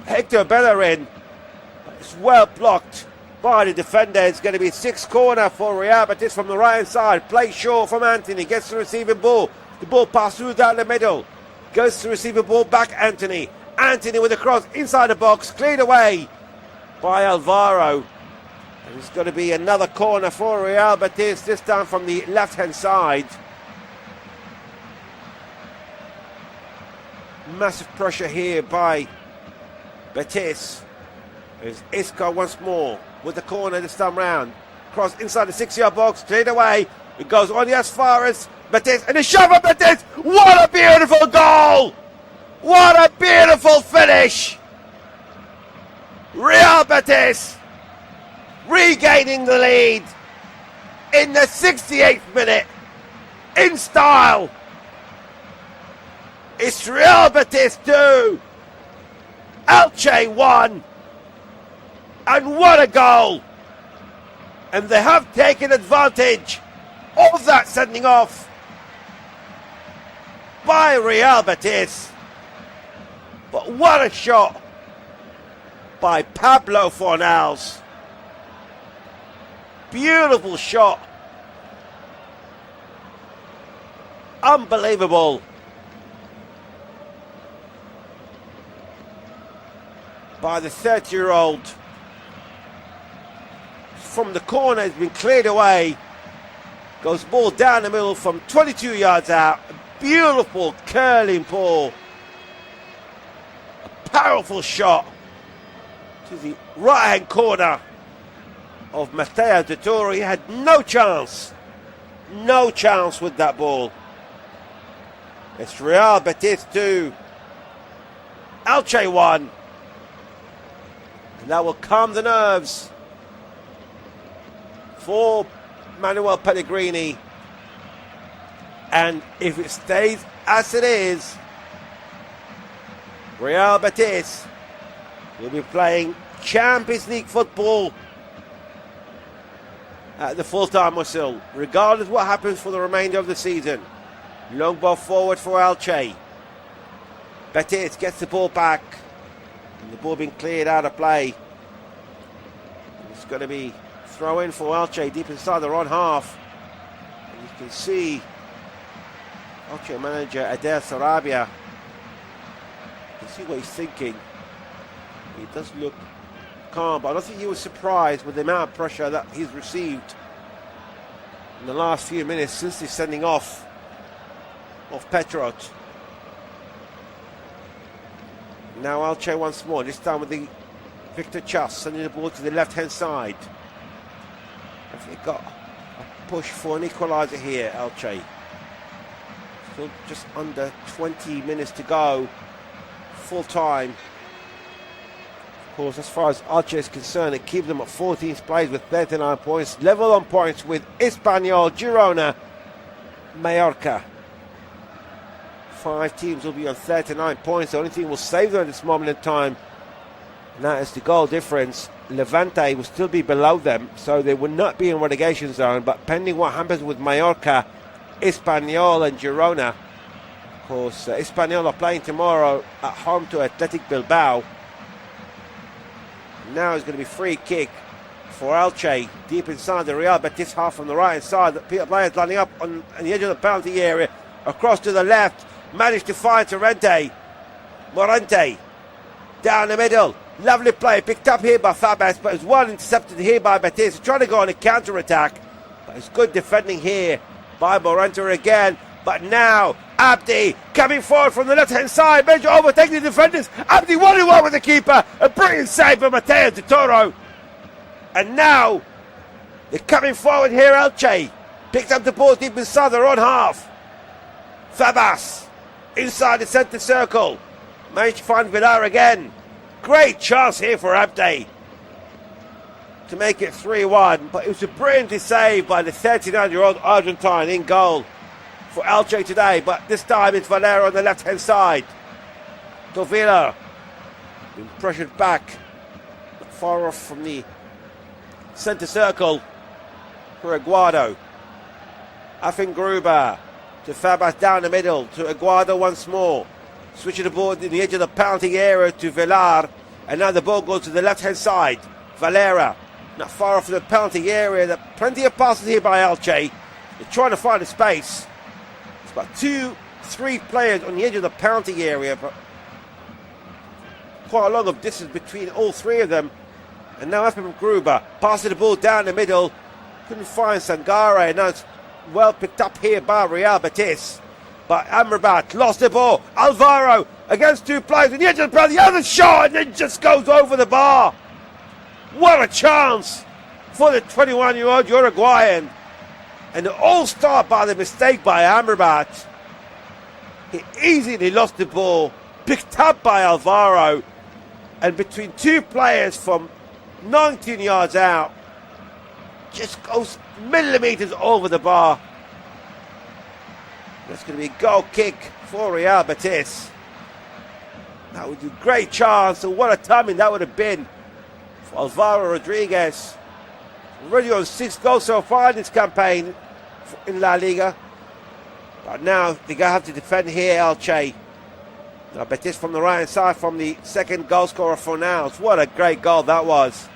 Hector Bellerin. It's well blocked by the defender. It's going to be 6th corner for Real Betis from the right-hand side. Play short from Anthony. Gets the receiving ball. The ball passes through down the middle. Goes to receive the ball back Anthony. Anthony with a cross inside the box. Cleared away by Alvaro. And it's going to be another corner for Real Betis, this time from the left-hand side. Massive pressure here by Betis. There's Isco once more with the corner this time round. Cross inside the 6-yard box, cleared away. It goes on as far as Betis, and a shot from Betis. What a beautiful goal! What a beautiful finish! Real Betis regaining the lead in the 68th minute in style. It's Real Betis 2, Elche 1. And what a goal! And they have taken advantage of that sending off by Real Betis. But what a shot by Pablo Fornals. Beautiful shot. Unbelievable. By the 30-year-old. From the corner, it's been cleared away. Goes ball down the middle from 22 yards out. Beautiful curling ball. A powerful shot to the right-hand corner of Matteo Totoro. He had no chance. No chance with that ball. It's Real Betis 2. Elche 1. And that will calm the nerves for Manuel Pellegrini. And if it stays as it is, Real Betis will be playing Champions League football at the full-time whistle, regardless of what happens for the remainder of the season. Long ball forward for Elche. Betis gets the ball back. And the ball being cleared out of play. It's going to be throw in for Elche deep inside their own half. And you can see Elche manager Adair Sarabia. You can see what he's thinking. He does look calm, but I don't think he was surprised with the amount of pressure that he's received in the last few minutes since he's sending off of Petrot. Now Elche once more, this time with the Victor Chas sending the ball to the left-hand side. Have they got a push for an equaliser here, Elche? Still just under 20 minutes to go, full time. Of course, as far as Elche is concerned, it keeps them at 14th place with 39 points, level on points with Espanyol, Girona, Mallorca. 5 teams will be on 39 points. The only thing will save them at this moment in time, and that is the goal difference. Levante will still be below them, so they will not be in relegation zone, but pending what happens with Mallorca, Espanyol and Girona. Of course, Espanyol are playing tomorrow at home to Athletic Bilbao. Now it's going to be free kick for Elche deep inside the Real Betis half from the right hand side. The players lining up on the edge of the penalty area. Across to the left, managed to find Morente down the middle. Lovely play, picked up here by Fabas, but it was well intercepted here by Betis. Trying to go on a counter-attack, but it's good defending here by Morente again. But now Abdi coming forward from the left-hand side, managed to overtake the defenders. Abdi 1-1 with the keeper. A brilliant save by Matteo Totoro. And now they're coming forward here. Elche picks up the ball deep inside their own half. Fabas inside the centre circle, managed to find Villar again. Great chance here for Abdi to make it 3-1, but it was a brilliantly saved by the 39-year-old Argentine in goal for Elche today. But this time it's Valera on the left-hand side. Tovila been pressured back, not far off from the centre circle for Aguado. Gruber to Fabas down the middle to Aguado once more. Switching the ball in the edge of the penalty area to Villar. And now the ball goes to the left-hand side. Valera, not far off the penalty area. There are plenty of passes here by Elche. They're trying to find a space. It's about 2-3 players on the edge of the penalty area, but quite a long of distance between all three of them. And now Gruber passing the ball down the middle. Couldn't find Sangare. And now it's well picked up here by Real Betis. But Amrabat lost the ball. Alvaro against 2 players. And the edge of the penalty. The other shot, and it just goes over the bar. What a chance for the 21-year-old Uruguayan. And it all started by the mistake by Amrabat. He easily lost the ball. Picked up by Alvaro. And between 2 players from 19 yards out, just goes millimetres over the bar. That's going to be a goal kick for Real Betis. That would be a great chance, and what a timing that would have been Alvaro Rodriguez, already on 6 goals so far in this campaign in La Liga. But now they're going to have to defend here, Elche. Now Betis from the right hand side from the second goal scorer for Fornals. What a great goal that was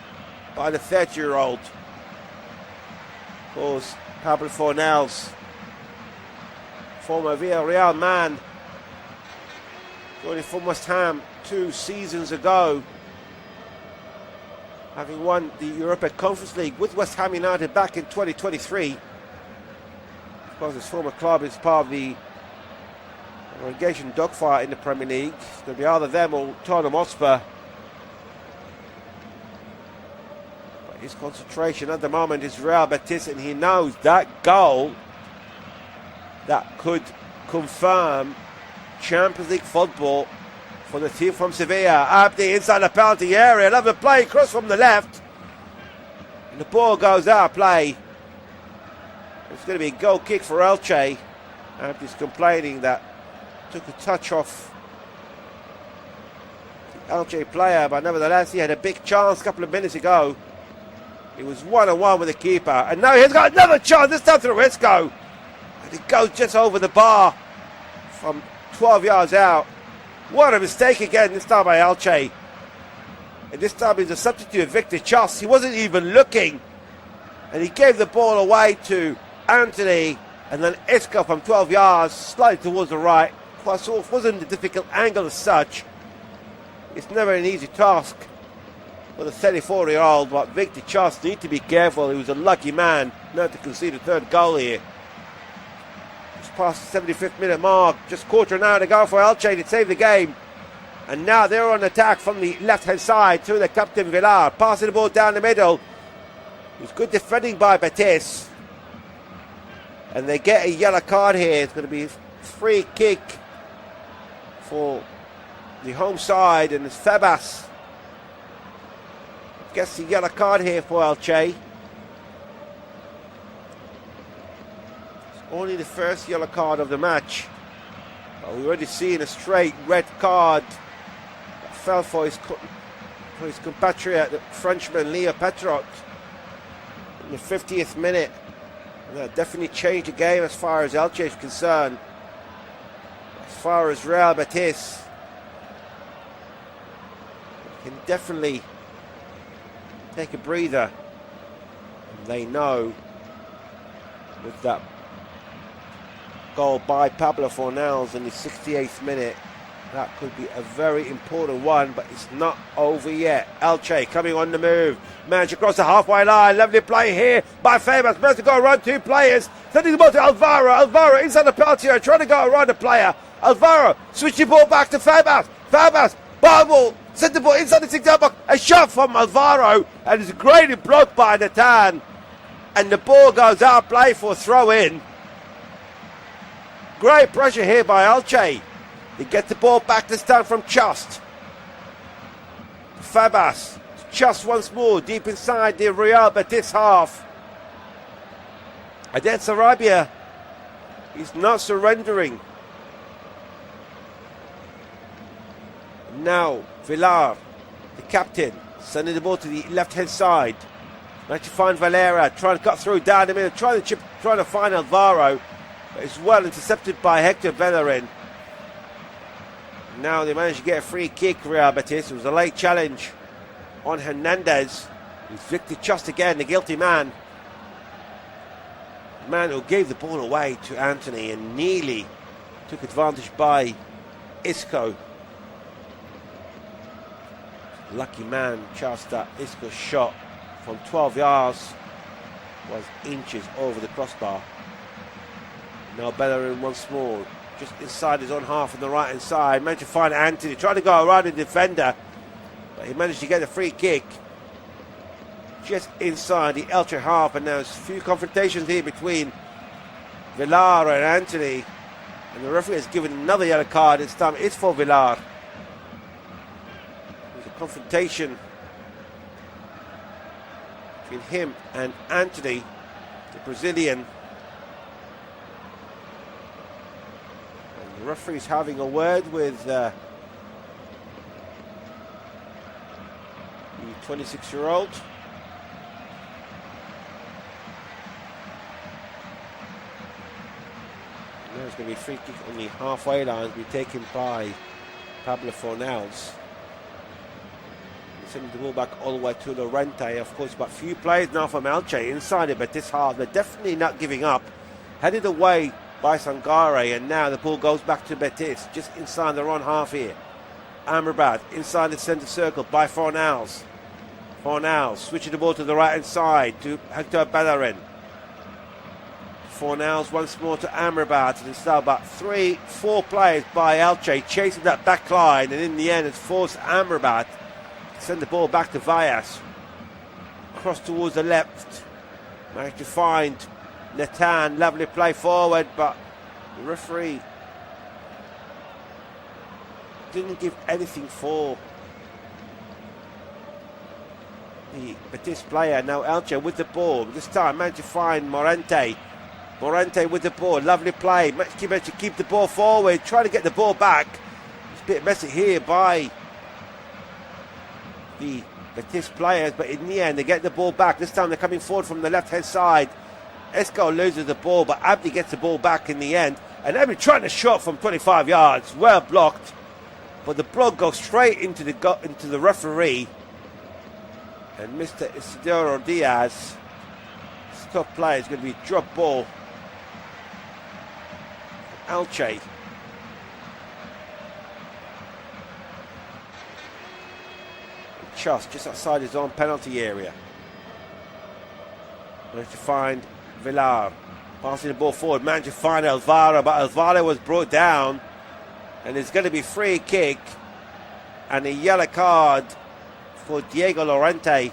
by the 30-year-old. Of course, Pablo Fornals, former Villarreal man, joining from West Ham 2 seasons ago, having won the Europa Conference League with West Ham United back in 2023. Of course, his former club is part of the relegation dogfight in the Premier League. It's going to be either them or Tottenham Hotspur. But his concentration at the moment is Real Betis, and he knows that goal that could confirm Champions League football for the team from Sevilla. Abdi inside the penalty area, another play, cross from the left, and the ball goes out of play. It's going to be a goal kick for Elche. Abdi's complaining that took a touch off the Elche player, but nevertheless he had a big chance a couple of minutes ago. He was 1-on-1 with the keeper, and now he's got another chance, this time through Isco, and it goes just over the bar from 12 yards out. What a mistake again, this time by Elche. And this time he's a substitute, Victor Chas. He wasn't even looking, and he gave the ball away to Anthony, and then Isco from 12 yards, slightly towards the right. Wasn't a difficult angle as such. It's never an easy task for the 34-year-old, but Victor Chas need to be careful. He was a lucky man not to concede a third goal here. Just past the 75th minute mark, just quarter an hour to go for Elche to save the game. And now they're on attack from the left-hand side to the captain Villar, passing the ball down the middle. It was good defending by Betis. And they get a yellow card here. It's going to be a free kick for the home side, and it's Febas gets the yellow card here for Elche. It's only the first yellow card of the match. We've already seen a straight red card that fell for his compatriot, the Frenchman Leo Petrot, in the 50th minute. And that definitely changed the game as far as Elche is concerned. As far as Real Betis, can definitely take a breather. And they know with that goal by Pablo Fornals in the 68th minute, that could be a very important one, but it's not over yet. Elche coming on the move, managed across the halfway line. Lovely play here by Fabas. Managed to go around 2 players, sending the ball to Alvaro. Alvaro inside the penalty area, trying to go around the player. Alvaro switch the ball back to Fabas. Fabas, ball, sent the ball inside the 6-yard box. A shot from Alvaro, and it's greatly blocked by Natan. And the ball goes out of play for a throw in. Great pressure here by Elche. They get the ball back this time from Chust. Fabas. Chust once more, deep inside the Real Betis half. Aden Sarabia is not surrendering. Now, Villar, the captain, sending the ball to the left-hand side. Managed to find Valera, trying to cut through down the middle, trying to find Alvaro. But it's well intercepted by Hector Bellerin. Now they managed to get a free kick, Real Betis. It was a late challenge on Hernandez. It's Victor Chust again, the guilty man. The man who gave the ball away to Anthony and nearly took advantage by Isco. Lucky man, Chust, that Isco shot from 12 yards was inches over the crossbar. Now Bellerin once more, just inside his own half on the right hand side. Managed to find Anthony, tried to go around the defender, but he managed to get a free kick just inside the Elche half. And there's a few confrontations here between Villar and Anthony, and the referee has given another yellow card. This time it's for Villar. There's a confrontation between him and Anthony, the Brazilian. The referee's having a word with the 26-year-old. Now it's going to be a free kick on the halfway line, to be taken by Pablo Fornals. Sending the ball back all the way to Llorente. Of course, but few players now from Elche inside the Betis half. They're definitely not giving up. Headed away by Sangare, and now the ball goes back to Betis, just inside their own half here. Amrabat inside the centre circle by Fornals. Fornals switching the ball to the right hand side to Hector Bellerin. Fornals once more to Amrabat, and it's now about 3-4 players by Elche chasing that back line, and in the end it's forced Amrabat to send the ball back to Vallas. Cross towards the left, managed to find Netan, lovely play forward, but the referee didn't give anything for the Betis player. Now Elche with the ball, this time managed to find Morente. Morente with the ball, lovely play, managed to keep the ball forward, trying to get the ball back. It's a bit messy here by the Betis players, but in the end they get the ball back. This time they're coming forward from the left hand side. Esco loses the ball, but Abdi gets the ball back in the end, and they've been trying to shot from 25 yards, well blocked, but the block goes straight into the referee, and Mr. Isidoro Diaz, top player, is going to be drop ball. Elche. Just outside his own penalty area. Managed to find Villar. Passing the ball forward. Managed to find Alvaro, but Alvaro was brought down. And it's going to be free kick. And a yellow card for Diego Llorente,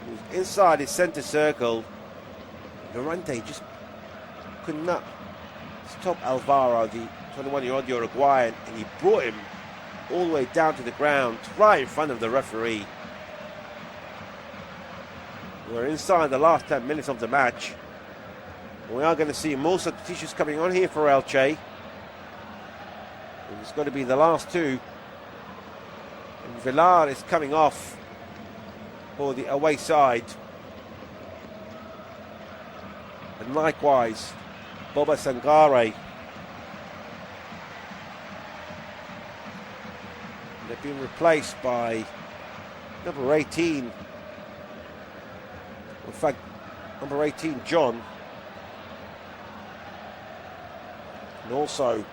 who's inside his centre circle. Llorente just could not stop Alvaro, the 21-year-old Uruguayan, and he brought him all the way down to the ground, right in front of the referee. We're inside the last 10 minutes of the match. We are going to see more substitutions coming on here for Elche. And it's going to be the last two. And Villar is coming off for the away side. And likewise, Boba Sangare. They've been replaced by number 18. In fact, number 18, John. And also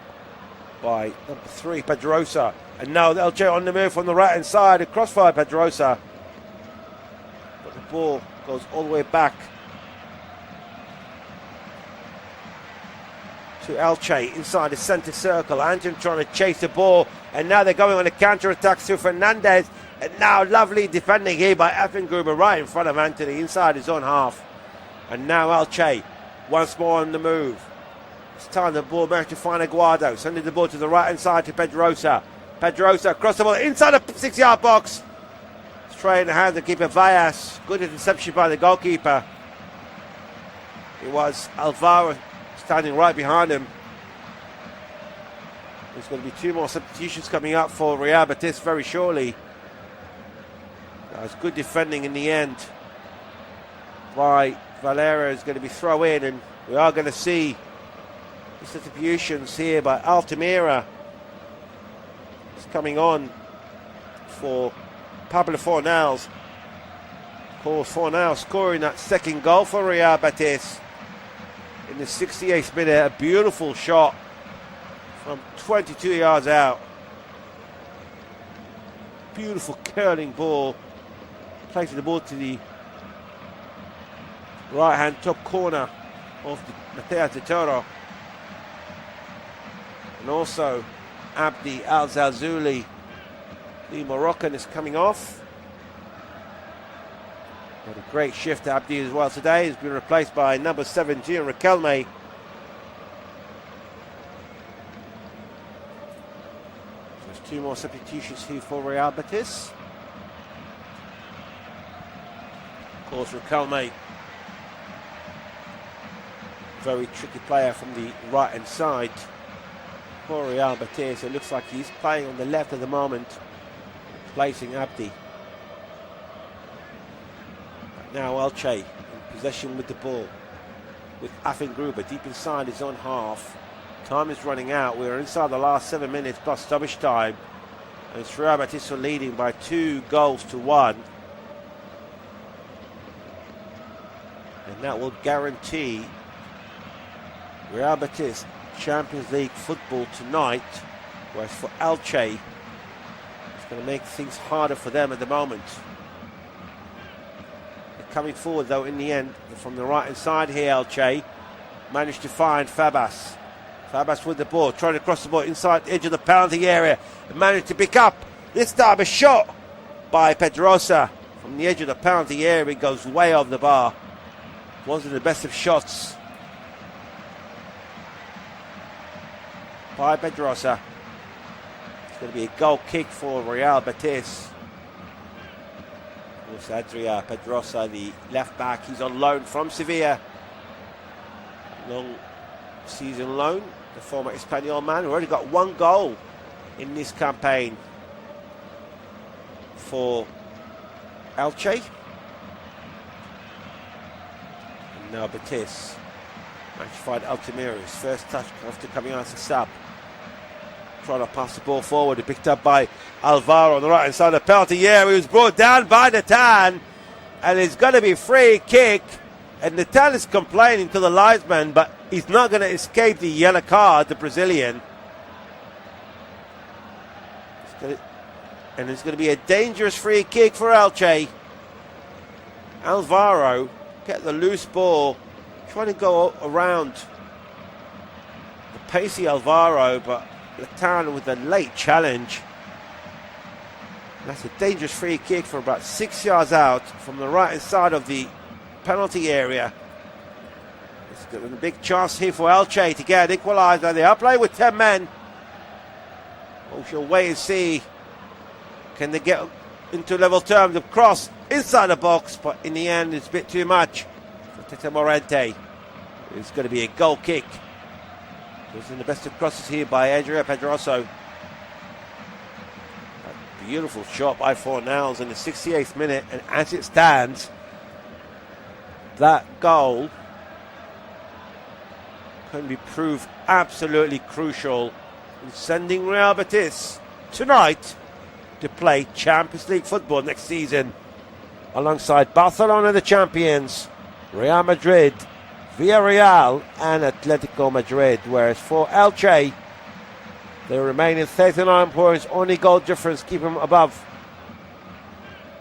by number 3, Pedrosa. And now Elche on the move from the right hand side. A crossfire, Pedrosa. But the ball goes all the way back to Elche inside the centre circle. Anjan trying to chase the ball, and now they're going on a counter-attack to Fernandez, and now lovely defending here by Effengruber right in front of Anthony inside his own half. And now Elche once more on the move. It's time the ball managed to find Aguado, sending the ball to the right hand side to Pedrosa. Pedrosa across the ball inside the 6-yard box. Straight in the hands of keeper Vallas. Good interception by the goalkeeper. It was Alvaro standing right behind him. There's going to be 2 more substitutions coming up for Real Betis very shortly. That was good defending in the end by Valera. Is going to be thrown in, and we are going to see the substitutions here by Altamira. It's coming on for Pablo Fornals. Of course, Fornals scoring that second goal for Real Betis in the 68th minute. A beautiful shot from 22 yards out. Beautiful curling ball. Placing the ball to the right hand top corner of Matteo Totoro. And also Abdi Al-Zazuli, the Moroccan, is coming off. What a great shift Abdi as well today. He's been replaced by number 17, Riquelme. There's 2 more substitutions here for Real Betis. Of course, Riquelme, very tricky player from the right hand side for Real Betis. It looks like he's playing on the left at the moment, placing Abdi. Now Elche in possession with the ball, with Gruber deep inside his own half. Time is running out. We're inside the last 7 minutes plus stoppage time. And it's Real Betis leading by 2-1. And that will guarantee Real Betis Champions League football tonight. Whereas for Elche, it's going to make things harder for them at the moment. They're coming forward though in the end from the right hand side here. Elche managed to find Fabas. Fabas with the ball, trying to cross the ball inside the edge of the penalty area, and managed to pick up this time a shot by Pedrosa from the edge of the penalty area. It goes way off the bar. Wasn't the best of shots by Pedrosa. It's going to be a goal kick for Real Betis. Of course, Adria Pedrosa, the left back, he's on loan from Sevilla. Long season loan. The former Espanyol man who already got 1 goal in this campaign for Elche. And now Betis match-fied Altamira's first touch after coming out as a sub. Trying to pass the ball forward, picked up by Alvaro on the right hand side of the penalty area. He was brought down by Natan, and it's going to be a free kick. And Natan is complaining to the linesman, but he's not going to escape the yellow card, the Brazilian. And it's going to be a dangerous free kick for Elche. Alvaro get the loose ball, trying to go around the pacey Alvaro, but Natan with a late challenge. That's a dangerous free kick from about 6 yards out from the right hand side of the penalty area. It's a big chance here for Elche to get an equaliser. They are playing with 10 men. We shall wait and see. Can they get into level terms of cross inside the box? But in the end, it's a bit too much for Tete Morente. It's going to be a goal kick. It was in the best of crosses here by Adria Pedroso. A beautiful shot by Fornals in the 68th minute. And as it stands, that goal can be proved absolutely crucial in sending Real Betis tonight to play Champions League football next season alongside Barcelona, the champions, Real Madrid, Villarreal and Atletico Madrid. Whereas for Elche, they remain in 39 points, only goal difference keep them above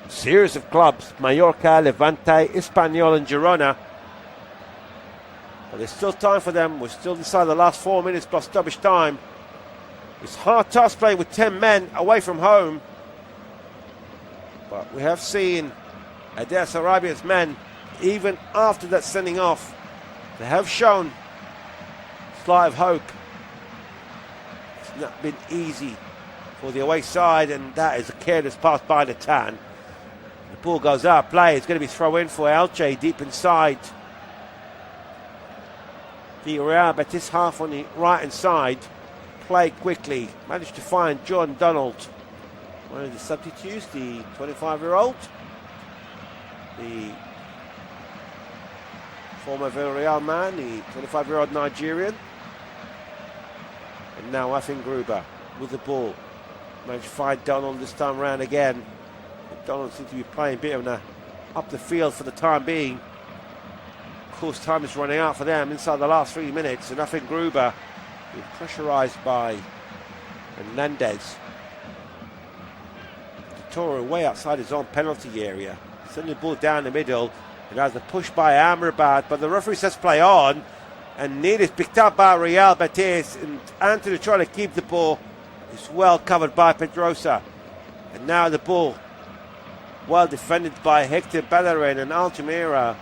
series of clubs, Mallorca, Levante, Espanyol and Girona. But there's still time for them. We're still inside the last 4 minutes plus stoppage time. It's hard task play with 10 men away from home. But we have seen Adair Sarabia's men, even after that sending off, they have shown slight of hope. It's not been easy for the away side, and that is a careless pass by Natan. The ball goes out, play. It's going to be throw in for Elche deep inside the Real Betis half on the right hand side. Play quickly, managed to find John Donald, one of the substitutes, the 25-year-old, the former Villarreal man, the 25-year-old Nigerian. And now Gruber with the ball. Managed to find Donald this time around again. Donald seems to be playing a bit of an up the field for the time being. Of course, time is running out for them inside the last 3 minutes. And Gruber being pressurised by Hernandez. Toro way outside his own penalty area. Sending the ball down the middle. And has a push by Amrabat, but the referee says play on. And Need is picked up by Real Betis. And Anthony trying to keep the ball. It's well covered by Pedrosa. And now the ball well defended by Hector Bellerin, and Altamira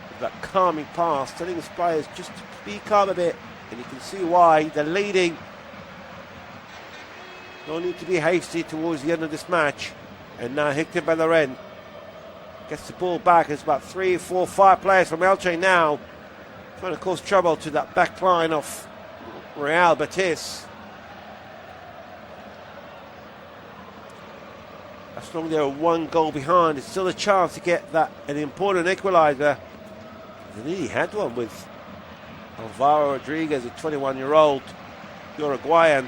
with that calming pass, telling his players just to be calm a bit. And you can see why they're leading. No need to be hasty towards the end of this match. And now Hector Bellerin gets the ball back. There's about 3, 4, 5 players from Elche now trying to cause trouble to that back line of Real Betis. as long as they're 1 goal behind, it's still a chance to get that an important equaliser. They nearly had one with Alvaro Rodriguez, a 21-year-old Uruguayan.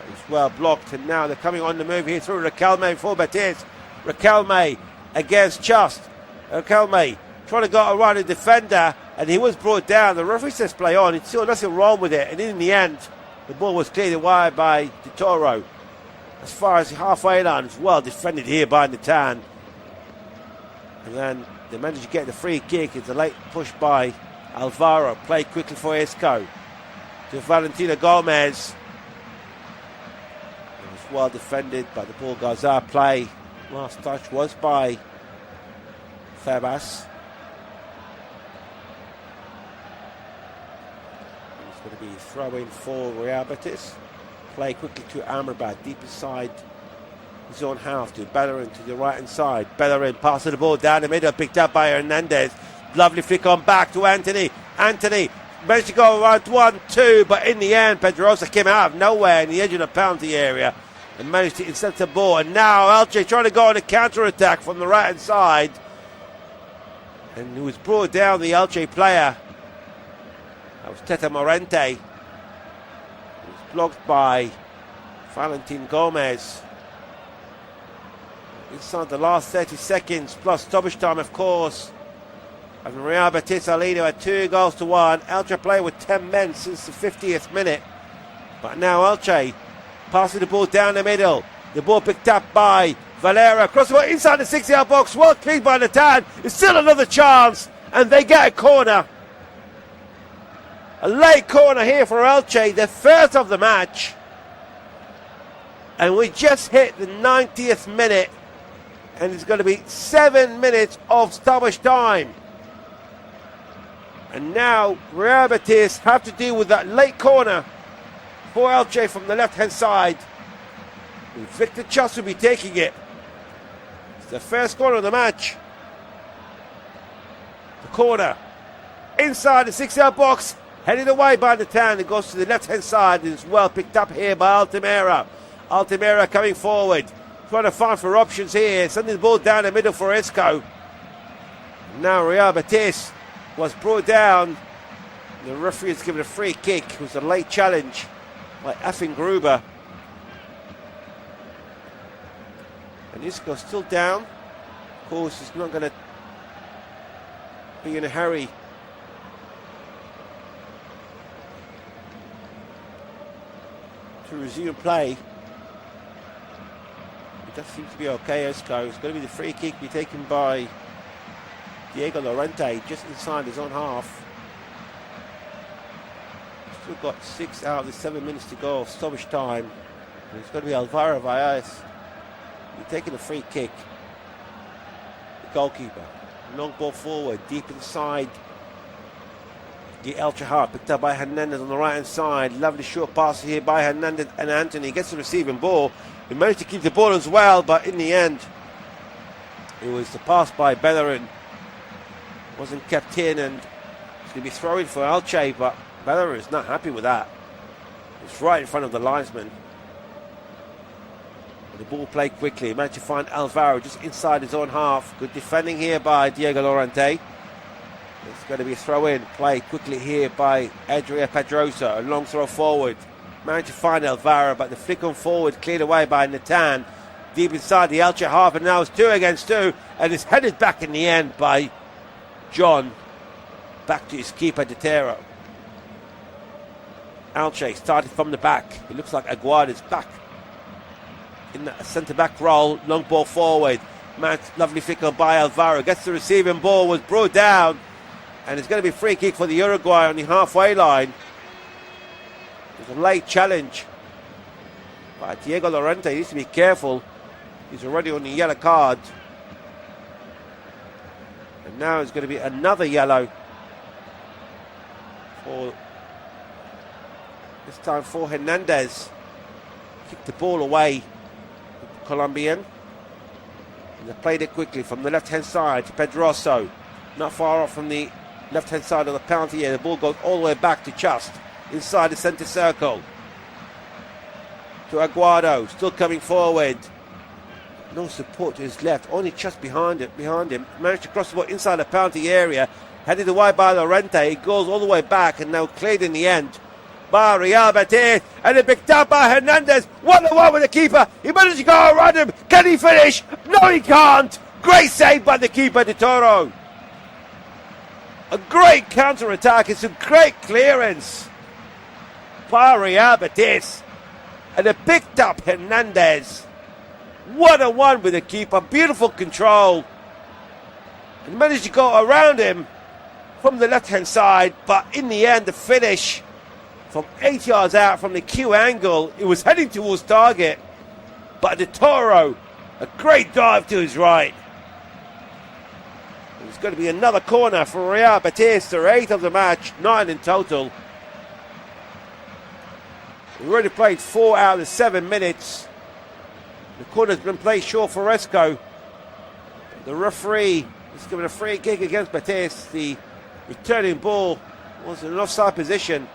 He's well blocked, and now they're coming on the move here through Riquelme for Betis. Riquelme against Just. Riquelme trying to go around a defender, and he was brought down. The referee says play on. It's still nothing wrong with it, and in the end, the ball was cleared away by De Toro. As far as the halfway line, it's well defended here by Natan. And then they managed to get the free kick. It's a late push by Alvaro. Played quickly for Isco to Valentino Gomez. It was well defended, but the ball goes out. Play. Last touch was by Febas. It's going to be throw-in for Real Betis. Play quickly to Amrabat, deep inside his own half to Bellerin to the right hand side. Bellerin passing the ball down the middle, picked up by Hernandez. Lovely flick on back to Anthony. Anthony managed to go around 1-2, but in the end, Pedrosa came out of nowhere in the edge of the penalty area and managed to intercept the ball. And now Elche trying to go on a counter attack from the right hand side. And he was brought down, the Elche player. That was Teta Morente. Blocked by Valentin Gomez. Inside the last 30 seconds, plus stoppage time, of course. And Real Betis are leading at 2-1. Elche play with 10 men since the 50th minute. But now Elche passing the ball down the middle. The ball picked up by Valera. Cross the ball inside the 6-yard box. Well cleaned by Natan. It's still another chance. And they get a corner. A late corner here for Elche, the first of the match. And we just hit the 90th minute. And it's going to be 7 minutes of stoppage time. And now Real Betis have to deal with that late corner for Elche from the left-hand side. And Victor Chus will be taking it. It's the first corner of the match. The corner inside the 6-yard box. Headed away by Natan. It goes to the left-hand side and is well picked up here by Altamira. Altamira coming forward. Trying to find for options here. Sending the ball down the middle for Isco. Now Real Betis was brought down. The referee has given a free kick. It was a late challenge by Effin Gruber. And Isco's still down. Of course, he's not going to be in a hurry to resume play. It does seem to be okay, Isco. It's going to be the free kick be taken by Diego Llorente just inside his own half. Still got 6 out of the 7 minutes to go of stoppage time. And it's going to be Alvaro Valles. He's taking a free kick. The goalkeeper. Long ball forward, deep inside the Elche half, picked up by Hernandez on the right hand side. Lovely short pass here by Hernandez, and Anthony gets the receiving ball. He managed to keep the ball as well, but in the end it was the pass by Bellerin. Wasn't kept in, and it's going to be throwing for Elche, but Bellerin is not happy with that. It's right in front of the linesman. The ball played quickly. He managed to find Alvaro just inside his own half. Good defending here by Diego Llorente. It's going to be a throw-in. Played quickly here by Adria Pedrosa. A long throw forward. Managed to find Alvaro, but the flick on forward cleared away by Natan. Deep inside the Elche half, and now it's 2 against 2. And it's headed back in the end by John. Back to his keeper, De Toro. Elche started from the back. It looks like Aguada's back in the centre-back role. Long ball forward. Lovely flick on by Alvaro. Gets the receiving ball, was brought down. And it's going to be a free kick for the Uruguay on the halfway line. It was a late challenge. But Diego Llorente needs to be careful. He's already on the yellow card. And now it's going to be another yellow. This time for Hernandez. Kicked the ball away. Colombian. And they played it quickly from the left-hand side to Pedroso. Not far off from the left-hand side of the penalty area. The ball goes all the way back to Just. Inside the centre circle. To Aguado. Still coming forward. No support to his left, only just behind him. Managed to cross the ball inside the penalty area. Headed away by Lorente. It goes all the way back and now cleared in the end by Real Betis. And it picked up by Hernandez. 1-1 with the keeper. He managed to go around him. Can he finish? No, he can't. Great save by the keeper, De Toro. A great counter-attack. It's a great clearance by Real Betis. And it picked up Hernandez. 1-1 with the keeper. Beautiful control. And managed to go around him from the left-hand side. But in the end, the finish from 8 yards out from the Q angle. It was heading towards target. But De Toro, a great dive to his right. It's going to be another corner for Real Betis. Their 8th of the match, 9 in total. We've already played 4 out of the 7 minutes. The corner's been played short for Resco. The referee is given a free kick against Betis. The returning ball was in an offside position.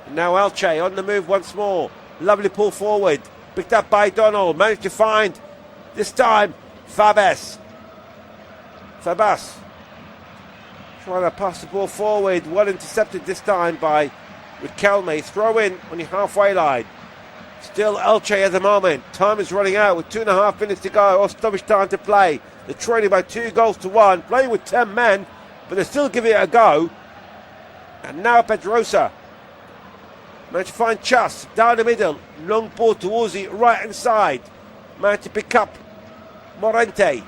And now Elche on the move once more. Lovely pull forward. Picked up by Donald. Managed to find, this time, Fabas. Trying to pass the ball forward. Well intercepted this time by Riquelme. Throw in on the halfway line. Still Elche at the moment. Time is running out with 2.5 minutes to go. Or stoppage time to play. They're trailing by 2-1. Playing with 10 men, but they're still giving it a go. And now Pedrosa. Managed to find Chas down the middle. Long ball towards the right hand side. Managed to pick up Morente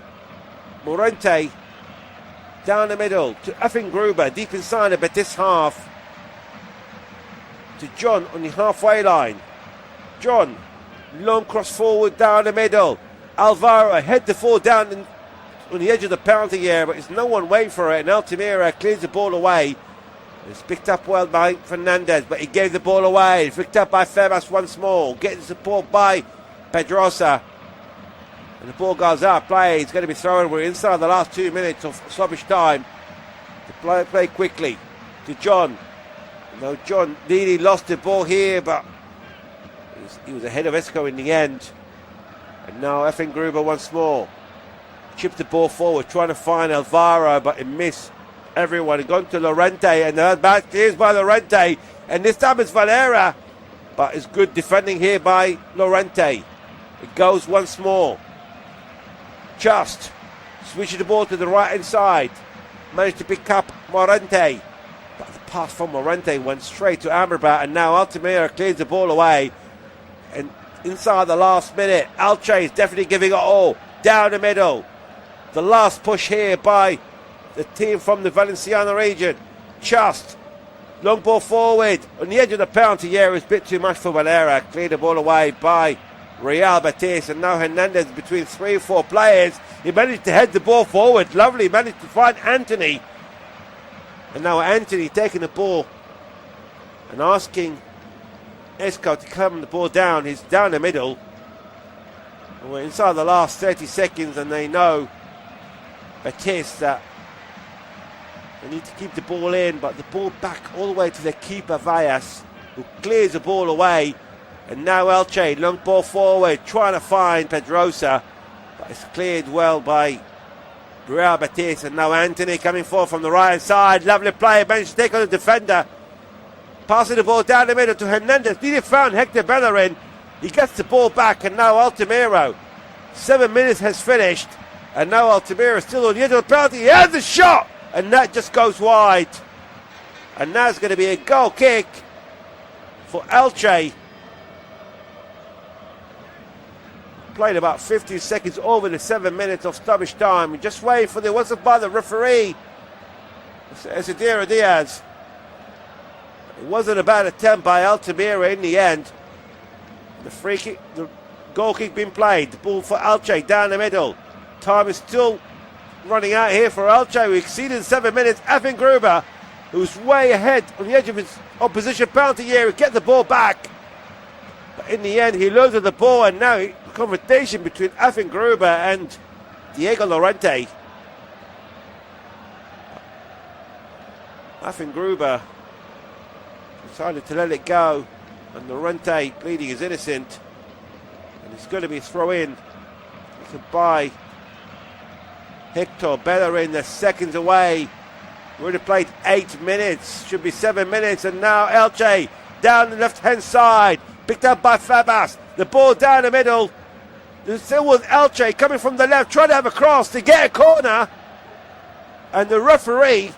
down the middle to Gruber deep inside the Betis half. To John on the halfway line. John, long cross forward down the middle. Alvaro head to fall down on the edge of the penalty area, but there's no one waiting for it, and Altamira clears the ball away. It's picked up well by Fernandez, but he gave the ball away. It's picked up by Febas once more. Getting support by Pedrosa. And the ball goes out. Play is going to be thrown. We're inside the last 2 minutes of stoppage time. To play quickly to John. No, John nearly lost the ball here, but he was ahead of Esco in the end. And now Gruber once more. Chipped the ball forward, trying to find Alvaro, but it missed everyone. It gone to Lorente, and the back clears by Lorente. And this time it's Valera, but it's good defending here by Lorente. It goes once more. Just switching the ball to the right hand side. Managed to pick up Morente. But the pass from Morente went straight to Amrabat, and now Altamira clears the ball away. And inside the last minute, Elche is definitely giving it all. Down the middle. The last push here by the team from the Valenciana region. Just long ball forward on the edge of the penalty area. It's a bit too much for Valera. Cleared the ball away by Real Betis, and now Hernandez between 3 or 4 players. He managed to head the ball forward. Lovely. Managed to find Anthony. And now Anthony taking the ball and asking Esco to come the ball down. He's down the middle. And we're inside the last 30 seconds, and they know Betis that they need to keep the ball in, but the ball back all the way to the keeper Vallas, who clears the ball away. And now Elche, long ball forward, trying to find Pedrosa, but it's cleared well by Real Betis. And now Anthony coming forward from the right hand side. Lovely play, managed to take on the defender. Passing the ball down the middle to Hernandez. Nearly found Hector Bellerin. He gets the ball back, and now Altamira. 7 minutes has finished, and now Altamira still on the edge of the penalty. He has the shot, and that just goes wide. And now it's going to be a goal kick for Elche. Played about 15 seconds over the 7 minutes of stoppage time. We're just waiting for the whistle by the referee. It's Adira Diaz. It wasn't a bad attempt by Altamira in the end. The free kick, the goal kick being played. The ball for Elche down the middle. Time is still running out here for Elche. We exceeded 7 minutes. Gruber, who's way ahead on the edge of his opposition penalty area, get the ball back. But in the end, he loses the ball, and now the confrontation between Gruber and Diego Lorente. Gruber decided to let it go, and Lorente, pleading is innocent, And it's going to be throw in by Hector Bellerin. The seconds away. We already played 8 minutes. Should be 7 minutes. And now Elche down the left-hand side. Picked up by Fabas. The ball down the middle. There still was Elche coming from the left, trying to have a cross to get a corner. And the referee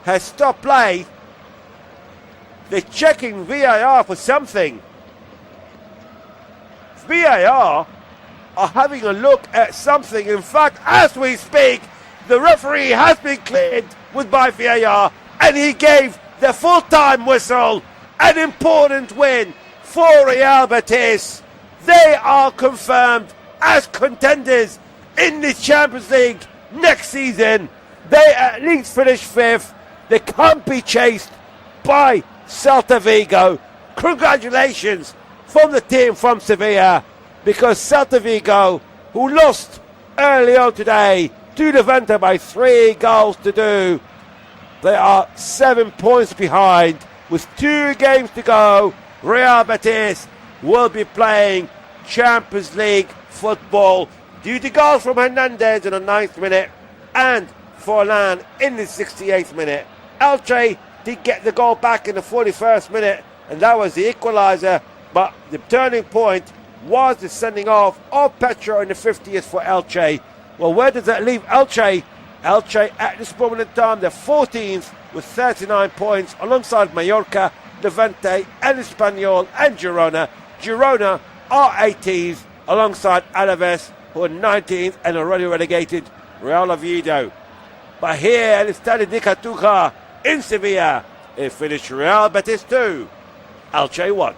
has stopped play. They're checking VAR for something. VAR are having a look at something. In fact, as we speak, the referee has been cleared by VAR, and he gave the full-time whistle. An important win for Real Betis. They are confirmed as contenders in the Champions League next season. They at least finish 5th. They can't be chased by Celta Vigo. Congratulations from the team from Sevilla, because Celta Vigo, who lost early on today to Levante by 3 goals to 2, they are 7 points behind with 2 games to go. Real Betis will be playing Champions League football due to goals from Hernandez in the 9th minute and Forlan in the 68th minute. Elche did get the goal back in the 41st minute, and that was the equaliser, but the turning point was the sending off of Petro in the 50th for Elche. Well, where does that leave Elche? Elche at this moment in time, they're 14th with 39 points alongside Mallorca, Levante and Espanyol and Girona. Girona are 18th alongside Alaves, who are 19th and already relegated Real Oviedo. But here at the Estadio de Cartuja in Sevilla, it finished Real Betis 2, Elche 1.